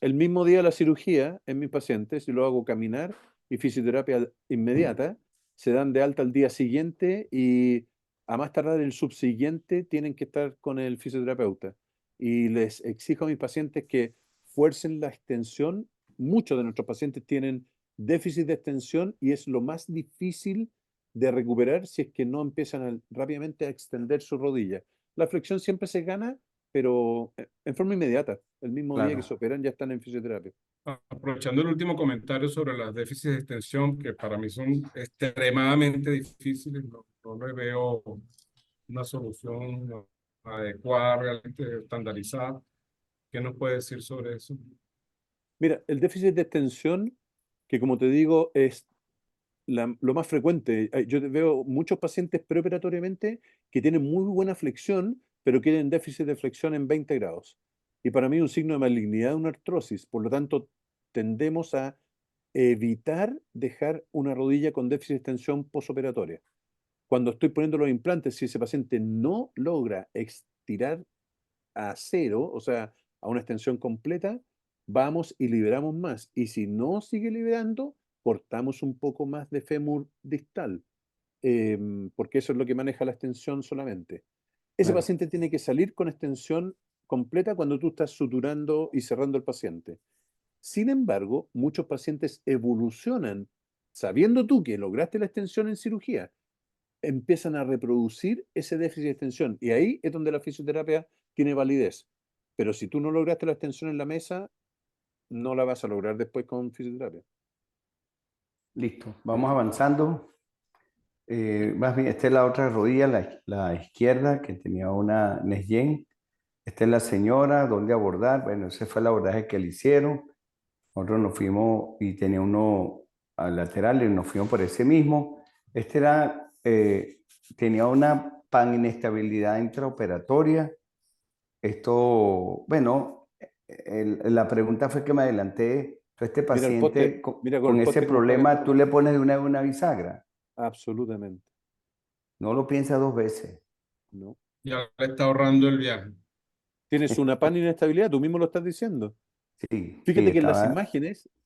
El mismo día de la cirugía en mis pacientes, si lo hago caminar y fisioterapia inmediata, se dan de alta al día siguiente y a más tardar el subsiguiente tienen que estar con el fisioterapeuta. Y les exijo a mis pacientes que fuercen la extensión. Muchos de nuestros pacientes tienen déficit de extensión y es lo más difícil de recuperar si es que no empiezan rápidamente a extender su rodilla. La flexión siempre se gana, pero en forma inmediata. El mismo día que Claro. se operan ya están en fisioterapia. Aprovechando el último comentario sobre las déficits de extensión, que para mí son extremadamente difíciles, no le veo una solución adecuada, realmente estandarizada. ¿Qué nos puede decir sobre eso? Mira, el déficit de extensión, que como te digo, es lo más frecuente. Yo veo muchos pacientes preoperatoriamente que tienen muy buena flexión, pero que tienen déficit de flexión en 20 grados. Y para mí es un signo de malignidad de una artrosis. Por lo tanto, tendemos a evitar dejar una rodilla con déficit de extensión posoperatoria. Cuando estoy poniendo los implantes, si ese paciente no logra estirar a cero, o sea, a una extensión completa, vamos y liberamos más. Y si no sigue liberando, cortamos un poco más de fémur distal, porque eso es lo que maneja la extensión solamente. Ese Claro. paciente tiene que salir con extensión completa cuando tú estás suturando y cerrando el paciente. Sin embargo, muchos pacientes evolucionan, sabiendo tú que lograste la extensión en cirugía, empiezan a reproducir ese déficit de extensión. Y ahí es donde la fisioterapia tiene validez. Pero si tú no lograste la extensión en la mesa, no la vas a lograr después con fisioterapia. Listo, vamos avanzando. Más bien, esta es la otra rodilla, la izquierda, que tenía una Nesyen. Esta es la señora, dónde abordar. Bueno, ese fue el abordaje que le hicieron. Nosotros nos fuimos y tenía uno al lateral y nos fuimos por ese mismo. Este era, tenía una paninestabilidad intraoperatoria. Esto, bueno, la pregunta fue que me adelanté. Este Mira el paciente poste, con, mira con con el ese poste cómo está problema, tú abierto. le pones de una bisagra. Absolutamente. No lo piensa dos veces. No. Ya le está ahorrando el viaje. Tienes una paninestabilidad, tú mismo lo estás diciendo. Sí, sí, Fíjate que estaba.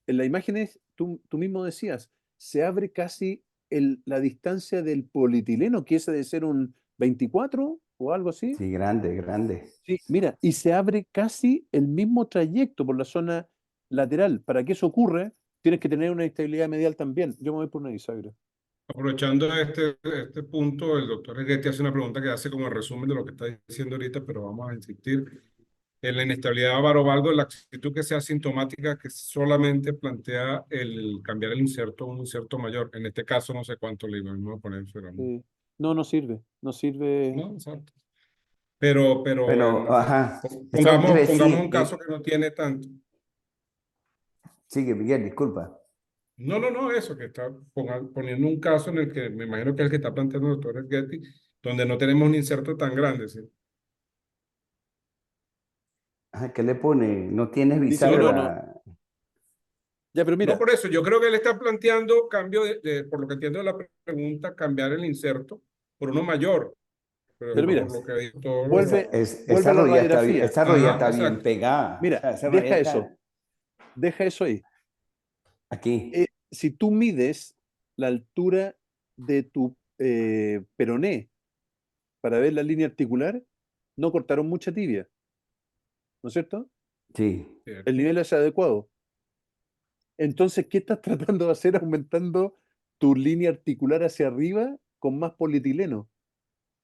en las imágenes, tú mismo decías, se abre casi la distancia del polietileno, que ese de ser un 24 o algo así. Sí, grande, grande. Sí, mira, y se abre casi el mismo trayecto por la zona lateral. Para que eso ocurra, tienes que tener una estabilidad medial también. Yo me voy por una bisagra. Aprovechando este punto, el doctor Rigetti hace una pregunta que hace como el resumen de lo que está diciendo ahorita, pero vamos a insistir. En la inestabilidad varovalgo, la actitud que sea asintomática, que solamente plantea el cambiar el inserto a un inserto mayor. En este caso, no sé cuánto le vamos a poner, pero No, no sirve. No sirve. no, exacto. Pero Pero, ajá, eso debe pongamos decir, un caso que no tiene tanto. sigue, Miguel, disculpa. No, eso, que está poniendo un caso en el que me imagino que es el que está planteando el doctor Getty, donde no tenemos un inserto tan grande, ¿sí? Ajá, ¿qué le pone? No tienes Dice que no. bisagra. Ya, pero No mira, por eso, yo creo que él está planteando cambio por lo que entiendo de la pregunta, cambiar el inserto por uno mayor, pero pero mira, por lo que ha dicho todos Esa, los... vuelve, esa vuelve a la rodilla está bien, radiografía. esa rodilla Ajá, está bien exacto. pegada. O Mira, sea, esa rodilla está deja eso ahí. aquí. Si tú mides la altura de tu peroné para ver la línea articular, no cortaron mucha tibia, ¿no es cierto? Sí. El nivel es adecuado. Entonces, ¿qué estás tratando de hacer aumentando tu línea articular hacia arriba con más polietileno?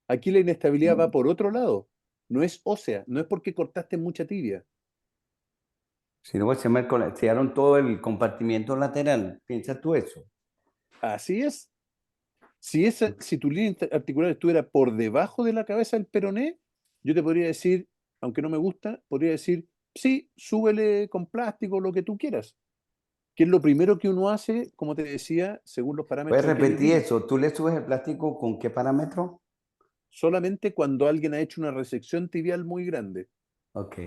Aquí la inestabilidad va por otro lado. No es ósea, no es porque cortaste mucha tibia. Si no, pues se me colapsaron todo el compartimiento lateral. ¿Piensas tú eso? Así es. Si tu línea articular estuviera por debajo de la cabeza del peroné, yo te podría decir, aunque no me gusta, podría decir, sí, súbele con plástico, lo que tú quieras. Que es lo primero que uno hace, como te decía, según los ¿Puedes parámetros de Kelly repetir Riley. eso? ¿Tú le subes el plástico con qué parámetro? Solamente cuando alguien ha hecho una resección tibial muy grande. Ok,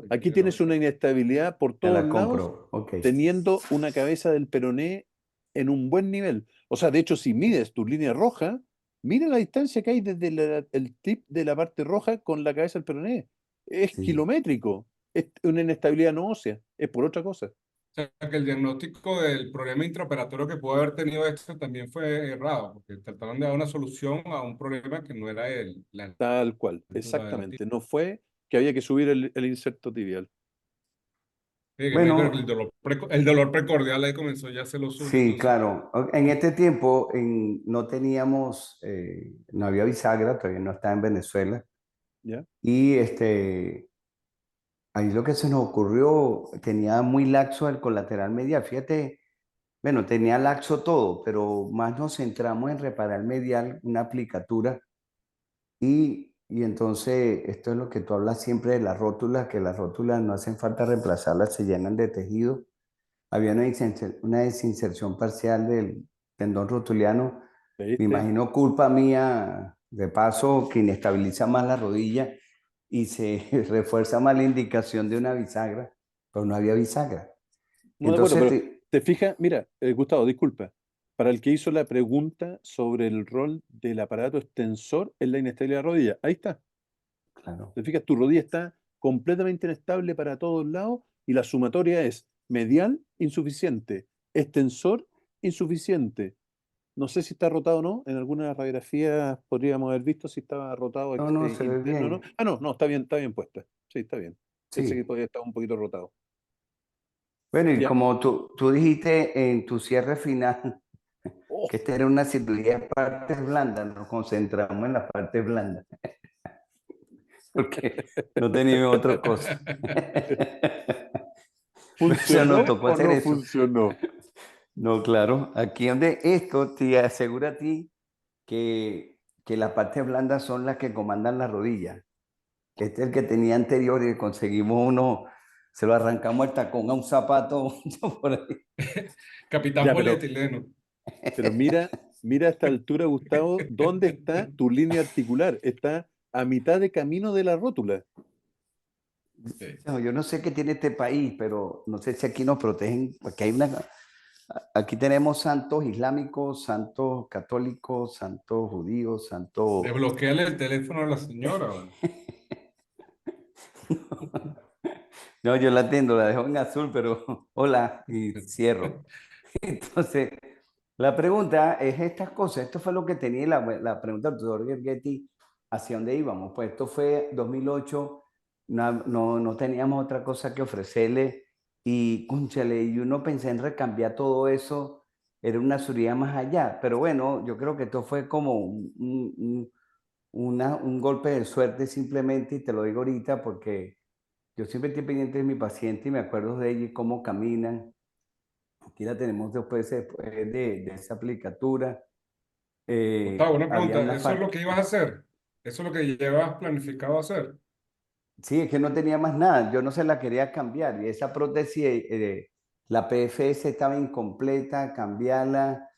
Aquí tienes una inestabilidad por ya todos la lados, compro. Ok. teniendo una cabeza del peroné en un buen nivel. O sea, de hecho, si mides tu línea roja, mira la distancia que hay desde el tip de la parte roja con la cabeza del peroné. Es Sí. kilométrico. Es una inestabilidad no ósea, es por otra cosa. O sea, que el diagnóstico del problema intraoperatorio que pudo haber tenido esto también fue errado, porque trataron de dar una solución a un problema que no era la Tal cual, altura de la tibia. exactamente. No fue que había que subir el inserto tibial. Sí, que me dijo que Bueno, el dolor precordial ahí comenzó, ya se lo sube, sí, entonces. claro. En este tiempo no teníamos, no había bisagra, todavía no estaba en Venezuela. ¿Ya? Y ahí lo que se nos ocurrió, tenía muy laxo el colateral medial. Fíjate, bueno, tenía laxo todo, pero más nos centramos en reparar el medial, una aplicatura. Y entonces, esto es lo que tú hablas siempre de las rótulas, que las rótulas no hacen falta reemplazarlas, se llenan de tejido. Había una desinserción parcial del tendón rotuliano. Me ¿Viste? imagino culpa mía, de paso, que inestabiliza más la rodilla y se refuerza más la indicación de una bisagra, pero no había bisagra. No, de acuerdo, Entonces, pero te fijas, mira, Gustavo, disculpa. Para el que hizo la pregunta sobre el rol del aparato extensor en la inestabilidad de la rodilla, ahí está. claro, Te fijas, tu rodilla está completamente inestable para todos lados y la sumatoria es medial insuficiente, extensor insuficiente. No sé si está rotado o no. En algunas radiografías podríamos haber visto si estaba rotado no, no, se ve interno o no. bien. Ah, no, no, está bien puesta. Sí, está bien. Pensé que Sí. todavía estaba un poquito rotado. Bueno, y Ya. como tú dijiste en tu cierre final, Oh, que esta era una cirugía de partes blandas, nos concentramos en las partes blandas, porque no teníamos otra cosa. O sea, nos ¿funcionó tocó o hacer no eso. funcionó? No, claro, aquí donde esto te asegura a ti que las partes blandas son las que comandan la rodilla. Este es el que tenía anterior y conseguimos uno, se lo arrancamos el tacón a un zapato por ahí. Capitán Ya, polietileno. pero mira a esta altura, Gustavo, ¿dónde está tu línea articular? Está a mitad de camino de la rótula. Sí. No, yo no sé qué tiene este país, pero no sé si aquí nos protegen, porque aquí tenemos santos islámicos, santos católicos, santos judíos, santos... Desbloqueale el teléfono a la señora, ¿vale? No, yo la atiendo, la dejo en azul, pero hola, y cierro. Entonces, la pregunta es estas cosas. Esto fue lo que tenía la pregunta del doctor Gergetti, ¿hacia dónde íbamos? Pues esto fue 2008, no teníamos otra cosa que ofrecerle y, cónchale, y uno pensé en recambiar todo eso, era una cirugía más allá. Pero bueno, yo creo que esto fue como un golpe de suerte simplemente, y te lo digo ahorita porque yo siempre estoy pendiente de mi paciente y me acuerdo de ella y cómo caminan. Aquí la tenemos después de esa aplicatura. Gustavo, una Habían pregunta. las ¿Eso es lo partes. que ibas a hacer? ¿Eso es lo que llevas planificado hacer? Sí, es que no tenía más nada. Yo no se la quería cambiar. Y esa prótesis, la PFS estaba incompleta, cambiarla.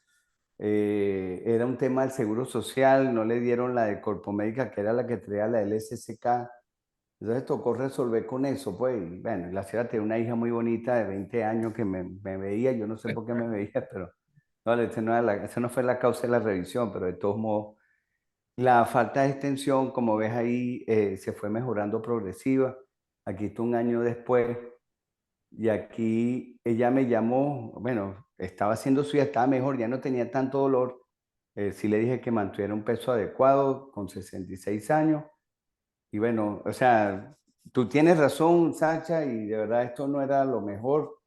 Era un tema del seguro social. No le dieron la de Corpomédica, que era la que traía la LSSK. Entonces tocó resolver con eso, pues. Y bueno, la señora tenía una hija muy bonita de 20 años que me veía. Yo no sé por qué me veía, pero no, esa no fue la causa de la revisión, pero de todos modos. La falta de extensión, como ves ahí, se fue mejorando progresiva. Aquí está un año después y aquí ella me llamó, bueno, estaba haciendo su, ya estaba mejor, ya no tenía tanto dolor. Sí le dije que mantuviera un peso adecuado con 66 años. Y bueno, o sea, tú tienes razón, Sacha, y de verdad esto no era lo mejor,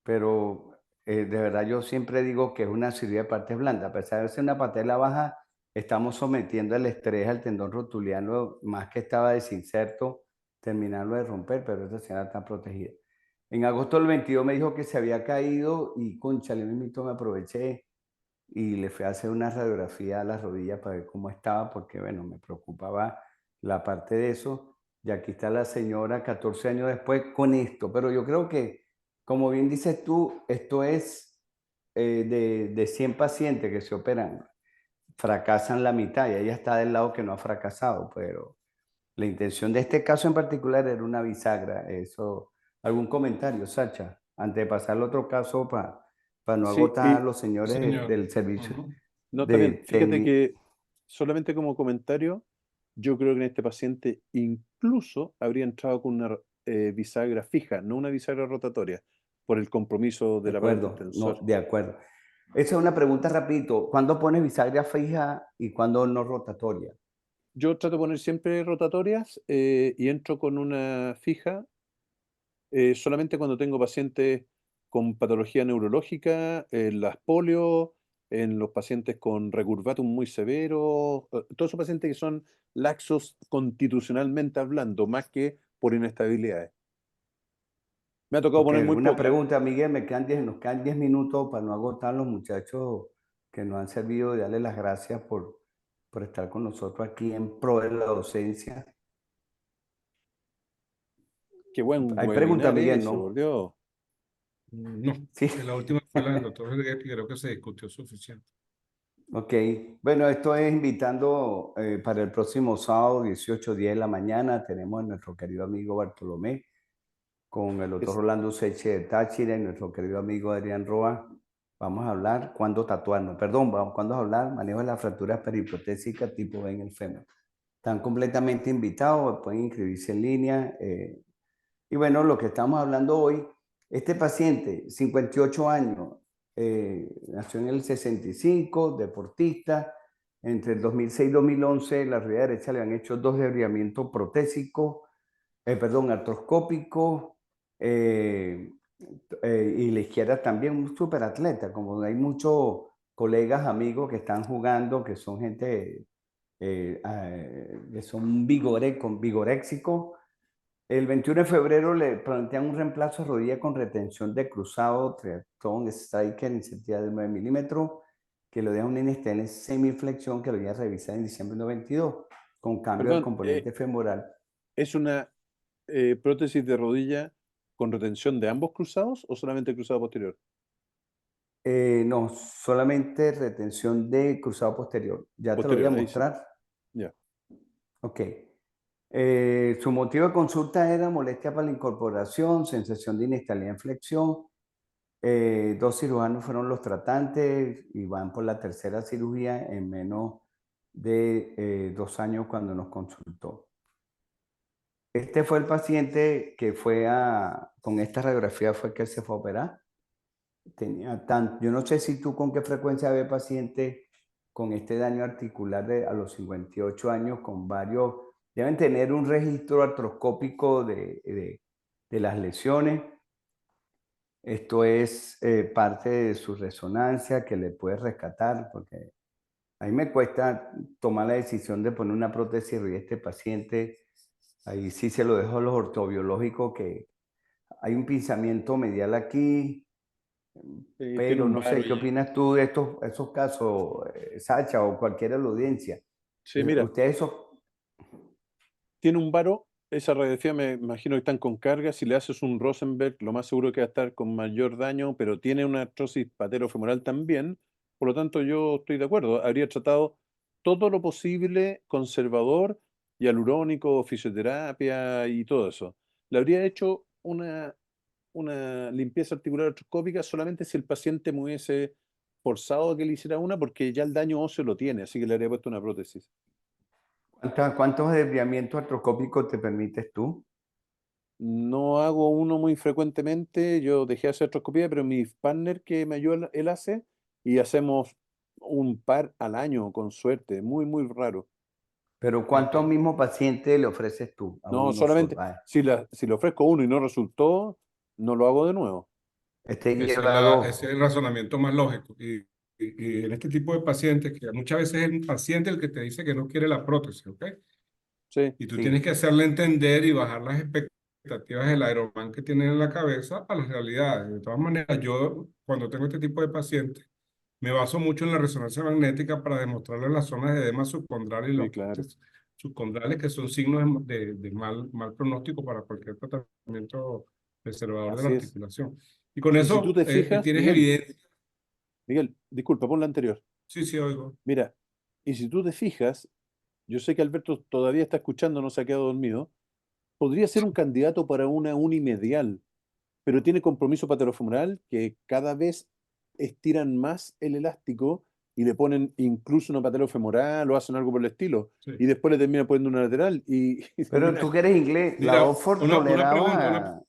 pero de verdad yo siempre digo que es una cirugía de partes blandas. A pesar de ser una patela baja, estamos sometiendo el estrés al tendón rotuliano, más que estaba desinserto, terminarlo de romper, pero esa señora está protegida. En agosto del 22 me dijo que se había caído y, cónchale, me aproveché y le fui a hacer una radiografía a la rodilla para ver cómo estaba, porque, bueno, me preocupaba la parte de eso. Y aquí está la señora 14 años después con esto. Pero yo creo que, como bien dices tú, esto es de 100 pacientes que se operan, fracasan la mitad y ella está del lado que no ha fracasado. Pero la intención de este caso en particular era una bisagra. Eso, ¿algún comentario, Sacha? Antes de pasar al otro caso, para no Sí, agotar a y los Sí, señores señor. del servicio Ujú. no, está bien. de Fíjate técnico. que solamente como comentario, yo creo que en este paciente incluso habría entrado con una bisagra fija, no una bisagra rotatoria, por el compromiso De del aparato acuerdo, no, extensor. de acuerdo. Esa es una pregunta rapidito. ¿Cuándo pones bisagra fija y cuándo no rotatoria? Yo trato de poner siempre rotatorias y entro con una fija solamente cuando tengo pacientes con patología neurológica, las polio, en los pacientes con recurvatum muy severo, todos esos pacientes que son laxos constitucionalmente hablando, más que por inestabilidades. Me ha tocado Ok, poner muy alguna poca. pregunta, Miguel, nos quedan 10 minutos para no agotar a los muchachos que nos han servido y darle las gracias por estar con nosotros aquí en pro de la docencia. Qué buen Hay preguntas, webinar Miguel, ese, por ¿no? Dios. No, Sí. la última fue la del doctor Rodríguez, que creo que se discutió suficiente. Ok, bueno, esto es invitando para el próximo sábado, 18:10 de la mañana, tenemos a nuestro querido amigo Bartolomé con el doctor Es- Rolando Seche de Táchira y nuestro querido amigo Adrián Roa. Vamos a hablar cuándo tatuarnos, perdón, vamos a hablar manejo de las fracturas periprotésicas tipo B en el fémur. Están completamente invitados, pueden inscribirse en línea. Y bueno, lo que estamos hablando hoy, este paciente, 58 años, nació en el 65, deportista. Entre el 2006 y 2011, la rodilla derecha le han hecho 2 desviamientos protésicos, artroscópicos, eh, y la izquierda también, un superatleta, como hay muchos colegas, amigos que están jugando, que son gente que son vigoréxicos. El 21 de febrero le plantean un reemplazo de rodilla con retención de cruzado, triatlón striker, iniciativa de 9 milímetros, que lo deja una inestable semiflexión que lo voy a revisar en diciembre de 92, con cambio del Perdón, componente femoral. ¿es una prótesis de rodilla con retención de ambos cruzados o solamente cruzado posterior? No, solamente retención de cruzado posterior. Ya te lo voy a Posterior, ahí sí. mostrar. Ya. Ok. Su motivo de consulta era molestia para la incorporación, sensación de inestabilidad en flexión. 2 cirujanos fueron los tratantes y van por la tercera cirugía en menos de 2 años cuando nos consultó. Este fue el paciente que con esta radiografía fue que él se fue a operar. Yo no sé si tú con qué frecuencia ves pacientes con este daño articular a los 58 años con varios, deben tener un registro artroscópico de las lesiones. Esto es parte de su resonancia que le puede rescatar, porque a mí me cuesta tomar la decisión de poner una prótesis de este paciente. Ahí sí se lo dejo a los ortobiológicos, que hay un pinzamiento medial aquí, Tiene pero un no sé, varo ¿qué y... opinas tú de esos casos, Sacha, o cualquiera de la audiencia? Sí, mira, Ustedes eso, tiene un varo, esa radiografía me imagino que están con carga, si le haces un Rosenberg, lo más seguro que va a estar con mayor daño, pero tiene una artrosis paterofemoral también, por lo tanto yo estoy de acuerdo, habría tratado todo lo posible conservador, hialurónico, fisioterapia y todo eso. Le habría hecho una limpieza articular artroscópica solamente si el paciente me hubiese forzado a que le hiciera una, porque ya el daño óseo lo tiene, así que le habría puesto una prótesis. ¿cuántos desviamientos artroscópicos te permites tú? No hago uno muy frecuentemente, yo dejé de hacer artroscopía, pero mi partner que me ayuda, él hace, y hacemos un par al año, con suerte, muy, muy raro. Pero ¿cuántos mismos pacientes le ofreces tú a No, uno solo? solamente si le ofrezco uno y no resultó, no lo hago de nuevo. Este Ese es llevado, el razonamiento más lógico. Y en este tipo de pacientes, que muchas veces es el paciente el que te dice que no quiere la prótesis, ¿ok? Sí, Y tú tienes sí. que hacerle entender y bajar las expectativas del Ironman que tienen en la cabeza a las realidades. De todas maneras, yo cuando tengo este tipo de pacientes, me baso mucho en la resonancia magnética para demostrarle las zonas de edema subcondral y sí, los claro. subcondrales, que son signos de mal pronóstico para cualquier tratamiento preservador de la Así es. articulación. Y con Y si tú eso te fijas, tienes evidencia. Miguel, disculpa, pon la anterior. Sí, sí, oigo. Mira, y si tú te fijas, yo sé que Alberto todavía está escuchando, no se ha quedado dormido, podría ser un candidato para una unimedial, pero tiene compromiso paterofemoral que cada vez estiran más el elástico y le ponen incluso una paterofemoral o hacen algo por el estilo. Sí. Y después le terminan poniendo una lateral y Pero tú que eres inglés, la Mira, Oxford una toleraba.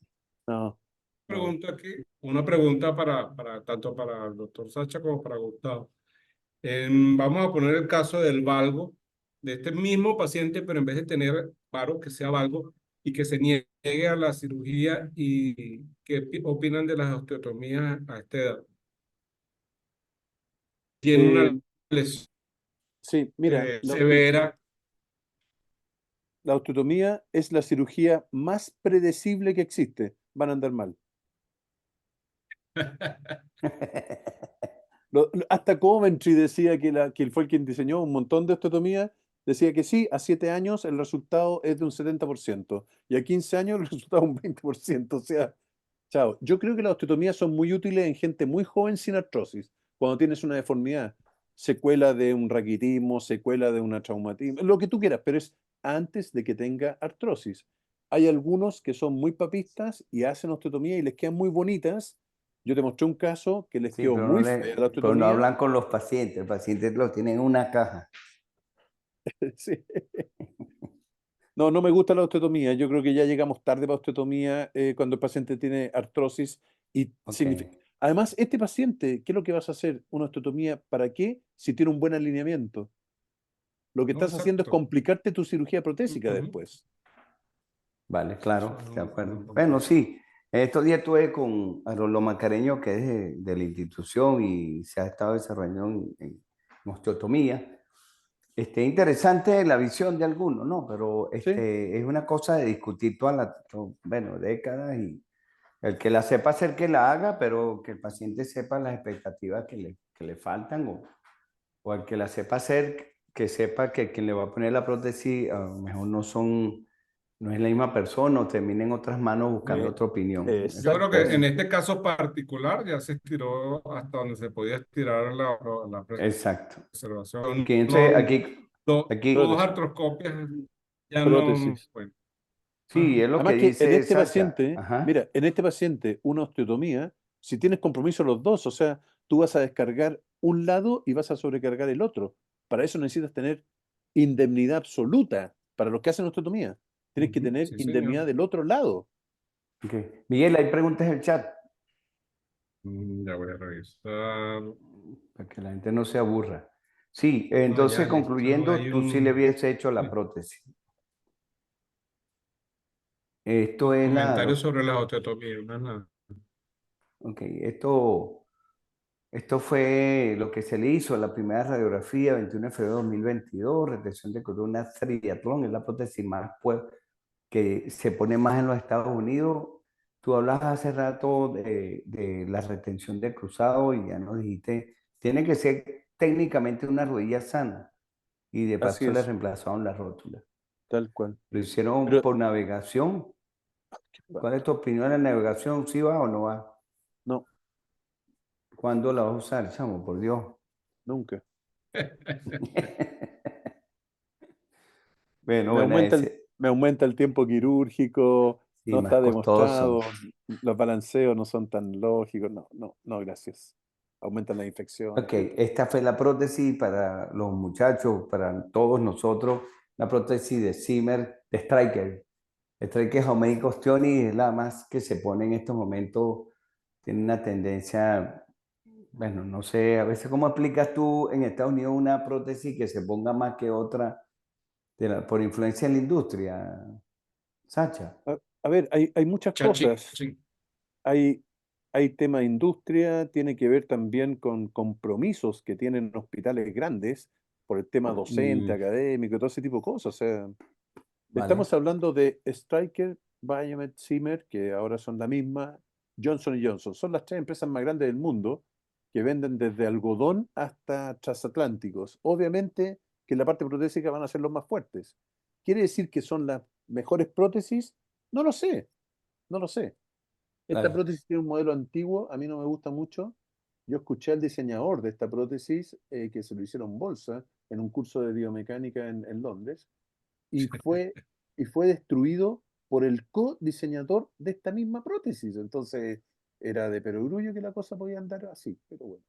no, no. pregunta aquí, una pregunta para tanto para el doctor Sacha como para Gustavo. Vamos a poner el caso del valgo, de este mismo paciente, pero en vez de tener varo, que sea valgo y que se niegue a la cirugía. ¿Y qué opinan de las osteotomías a esta edad? tiene Eh, una lesión sí, mira, severa. la osteotomía es la cirugía más predecible que existe. Van a andar mal. Hasta Coventry decía que él fue el quien diseñó un montón de osteotomías, decía que sí, a 7 años el resultado es de un 70% y a 15 años el resultado es un 20%. O sea, chao. Yo creo que las osteotomías son muy útiles en gente muy joven sin artrosis, cuando tienes una deformidad, secuela de un raquitismo, secuela de una traumatismo, lo que tú quieras, pero es antes de que tenga artrosis. Hay algunos que son muy papistas y hacen osteotomía y les quedan muy bonitas. Yo te mostré un caso que les Sí, quedó muy fea la pero no osteotomía. hablan con los pacientes. El paciente lo tiene en una caja. Sí. No, no me gusta la osteotomía. Yo creo que ya llegamos tarde para osteotomía cuando el paciente tiene artrosis y Ok. Además, este paciente, ¿qué es lo que vas a hacer? ¿Una osteotomía para qué? Si tiene un buen alineamiento. Lo que No, estás haciendo es exacto. complicarte tu cirugía protésica Ujú. después. Vale, Eso claro, es de un acuerdo. Bueno, compromiso. sí, estos días estuve con Arolo Macareño, que es de la institución y se ha estado desarrollando en osteotomía. Interesante la visión de algunos, ¿no? Pero Sí, es una cosa de discutir bueno, décadas y el que la sepa hacer que la haga, pero que el paciente sepa las expectativas que le faltan o el que la sepa hacer, que sepa que quien le va a poner la prótesis a lo mejor no es la misma persona o termina en otras manos buscando eh, otra opinión. Yo creo Eso que en es, exactamente. este caso particular ya se estiró hasta donde se podía estirar la exacto. preservación. Fíjense, No, dos Prótesis, artroscopias ya no, prótesis. bueno. Sí, Ajá. es lo que Además que en dice este Sacha. paciente, Ajá. mira, en este paciente, una osteotomía, si tienes compromiso los dos, o sea, tú vas a descargar un lado y vas a sobrecargar el otro. Para eso necesitas tener indemnidad absoluta para los que hacen osteotomía. Tienes que Ujú. tener Sí, señor. indemnidad del otro lado. Ok. Miguel, hay preguntas en el chat Ya voy a revisar. para que la gente no se aburra. Sí, No, ya entonces listo. concluyendo, Hay tú sí le un hubieses hecho la prótesis. Esto es comentario sobre las osteotomías. Más nada. ok, esto fue lo que se le hizo, la primera radiografía, 21 de febrero de 2022, retención de columna triatlón, es la prótesis más que se pone más en los Estados Unidos. Tú hablabas hace rato de la retención de cruzado y ya nos dijiste, tiene que ser técnicamente una rodilla sana y de Así paso le es, reemplazaron la rótula. tal cual. Lo hicieron Pero por navegación. ¿Cuál es tu opinión de la navegación? ¿Sí va o no va? no, ¿Cuándo la vas a usar, chamo? Por Dios. nunca. Bueno, Me bueno, aumenta el, ese, me aumenta el tiempo quirúrgico, sí, no más está costoso. demostrado, los balanceos no son tan lógicos. No, no, no, gracias. Aumentan las infecciones. Ok, esta fue la prótesis para los muchachos, para todos nosotros, la prótesis de Zimmer, de Stryker. Stryker Jaume Ostioni es la más que se pone en estos momentos, tiene una tendencia, bueno, no sé, a veces cómo aplicas tú en Estados Unidos una prótesis que se ponga más que otra por influencia de la industria, Sacha. A ver, hay muchas Chachi, cosas. sí. Hay, hay tema de industria, tiene que ver también con compromisos que tienen hospitales grandes por el tema docente, Mm, académico, todo ese tipo de cosas. O sea, vale, estamos hablando de Stryker, Biomet, Zimmer, que ahora son la misma, Johnson. Son las tres empresas más grandes del mundo que venden desde algodón hasta transatlánticos. Obviamente que en la parte protésica van a ser los más fuertes. ¿Quiere decir que son las mejores prótesis? No lo sé, no lo sé. Esta vale. prótesis tiene un modelo antiguo, a mí no me gusta mucho. Yo escuché al diseñador de esta prótesis que se lo hicieron bolsa en un curso de biomecánica en Londres y fue destruido por el co-diseñador de esta misma prótesis. Entonces era de perogrullo que la cosa podía andar así, pero bueno,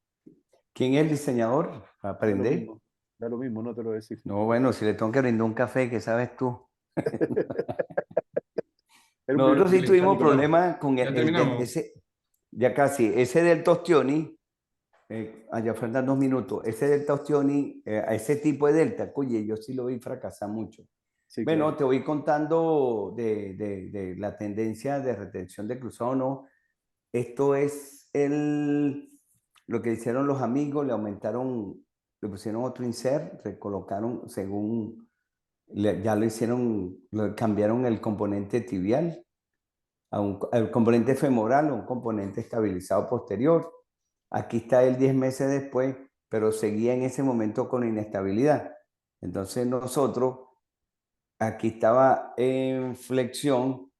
¿Quién es el diseñador? da lo Aprender. mismo, da lo mismo, no te lo voy a decir. No, bueno, si le tengo que brindar un café, ¿qué sabes tú? Era un Nosotros sí tuvimos británico, ¿no? problemas con Ya terminamos. ya casi, ese del Tostioni, allá faltan 2 minutos, ese del Tostioni, a ese tipo de delta, oye, yo sí lo vi fracasar mucho. Sí, Bueno, claro. te voy contando de la tendencia de retención de cruzado, ¿no? Esto es lo que hicieron los amigos, le aumentaron, le pusieron otro insert, recolocaron según, ya lo hicieron, cambiaron el componente tibial el componente femoral a un componente estabilizado posterior. Aquí está él 10 meses después, pero seguía en ese momento con inestabilidad. Entonces nosotros, aquí estaba en flexión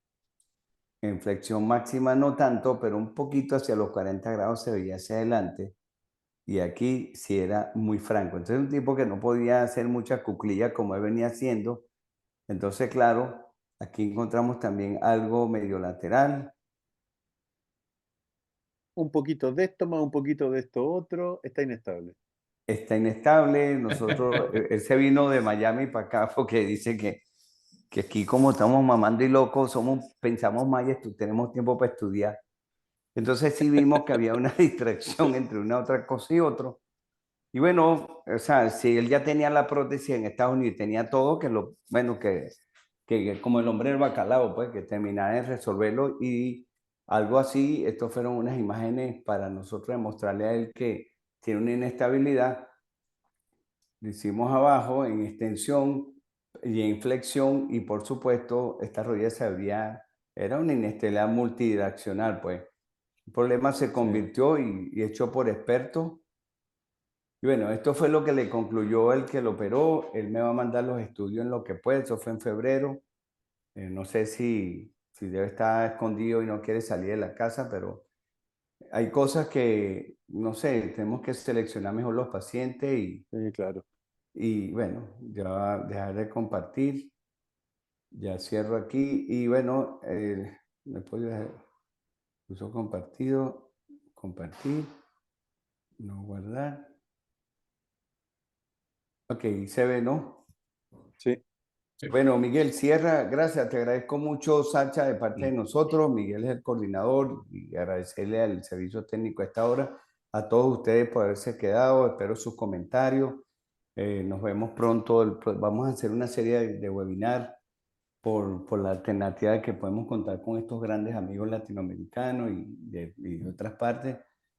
máxima no tanto, pero un poquito hacia los 40 grados se veía hacia adelante. Y aquí sí era muy franco. Entonces un tipo que no podía hacer muchas cuclillas como él venía haciendo. Entonces, claro, aquí encontramos también algo medio lateral. Un poquito de esto más un poquito de esto otro, está inestable. Está inestable. Nosotros, él se vino de Miami para acá porque dice que aquí como estamos mamando y locos, pensamos más y tenemos tiempo para estudiar. Entonces sí vimos que había una distracción entre una otra cosa y otro. Y bueno, o sea, si él ya tenía la prótesis en Estados Unidos y tenía todo, bueno, que como el hombre del bacalao, pues, que terminara de resolverlo y algo así, estos fueron unas imágenes para nosotros demostrarle a él que tiene una inestabilidad. Lo hicimos abajo en extensión y en flexión y por supuesto esta rodilla era una inestabilidad multidireccional, pues. El problema se convirtió y hecho por expertos. Y bueno, esto fue lo que le concluyó el que lo operó. Él me va a mandar los estudios en lo que puede. Eso fue en febrero. No sé si debe estar escondido y no quiere salir de la casa, pero hay cosas que, no sé, tenemos que seleccionar mejor los pacientes Sí, claro. y bueno, ya dejar de compartir. Ya cierro aquí y bueno, me puedo dejar, uso compartido, compartir, no guardar. Ok, se ve, ¿no? Sí. Bueno, Miguel, cierra. Gracias, te agradezco mucho, Sacha, de parte de nosotros. Miguel es el coordinador y agradecerle al servicio técnico a esta hora, a todos ustedes por haberse quedado. Espero sus comentarios. Nos vemos pronto. Vamos a hacer una serie de webinar por la alternativa de que podemos contar con estos grandes amigos latinoamericanos y de otras partes.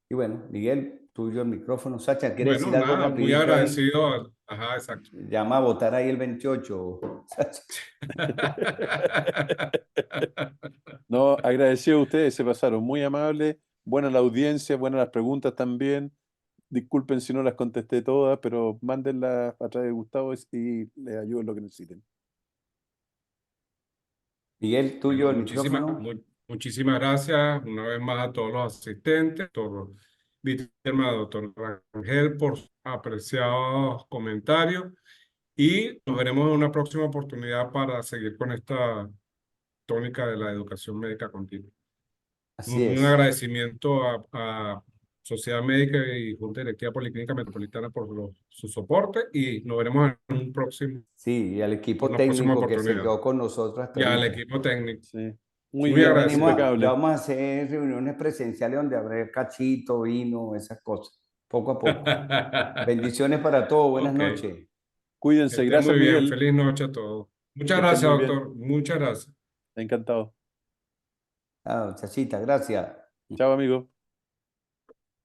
Y bueno, Miguel, tuyo el micrófono. Sacha, ¿quiere decir Bueno, algo nada, muy rapidito ahí? agradecido. Ajá, exacto. Llama a votar ahí el 28. Sacha. No, agradecido a ustedes, se pasaron muy amables, buena la audiencia, buenas las preguntas también. Disculpen si no las contesté todas, pero mándenlas a través de Gustavo y les ayudo en lo que necesiten. Miguel, tuyo Bueno, el micrófono. muchísimas gracias una vez más a todos los asistentes, doctor Bitterman, doctor Rangel, por sus apreciados comentarios y nos veremos en una próxima oportunidad para seguir con esta tónica de la educación médica continua. Así Un es. agradecimiento a Sociedad Médica y Junta Directiva Policlínica Metropolitana por su soporte y nos veremos en Sí, y al equipo una próxima técnico que se oportunidad. quedó con nosotros hasta Y al ahorita. equipo técnico. Sí. Sí, Muy Muy bien, agradecido. ya impecable. vamos a hacer reuniones presenciales donde habrá cachito, vino, esas cosas, poco a poco. Bendiciones para todos, buenas Ok, que noches. Cuídense, estén gracias muy bien. Miguel, Feliz noche a todos. Muchas que estén gracias, muy bien, doctor. Muchas gracias. encantado. Chachita, gracias. Chao amigo.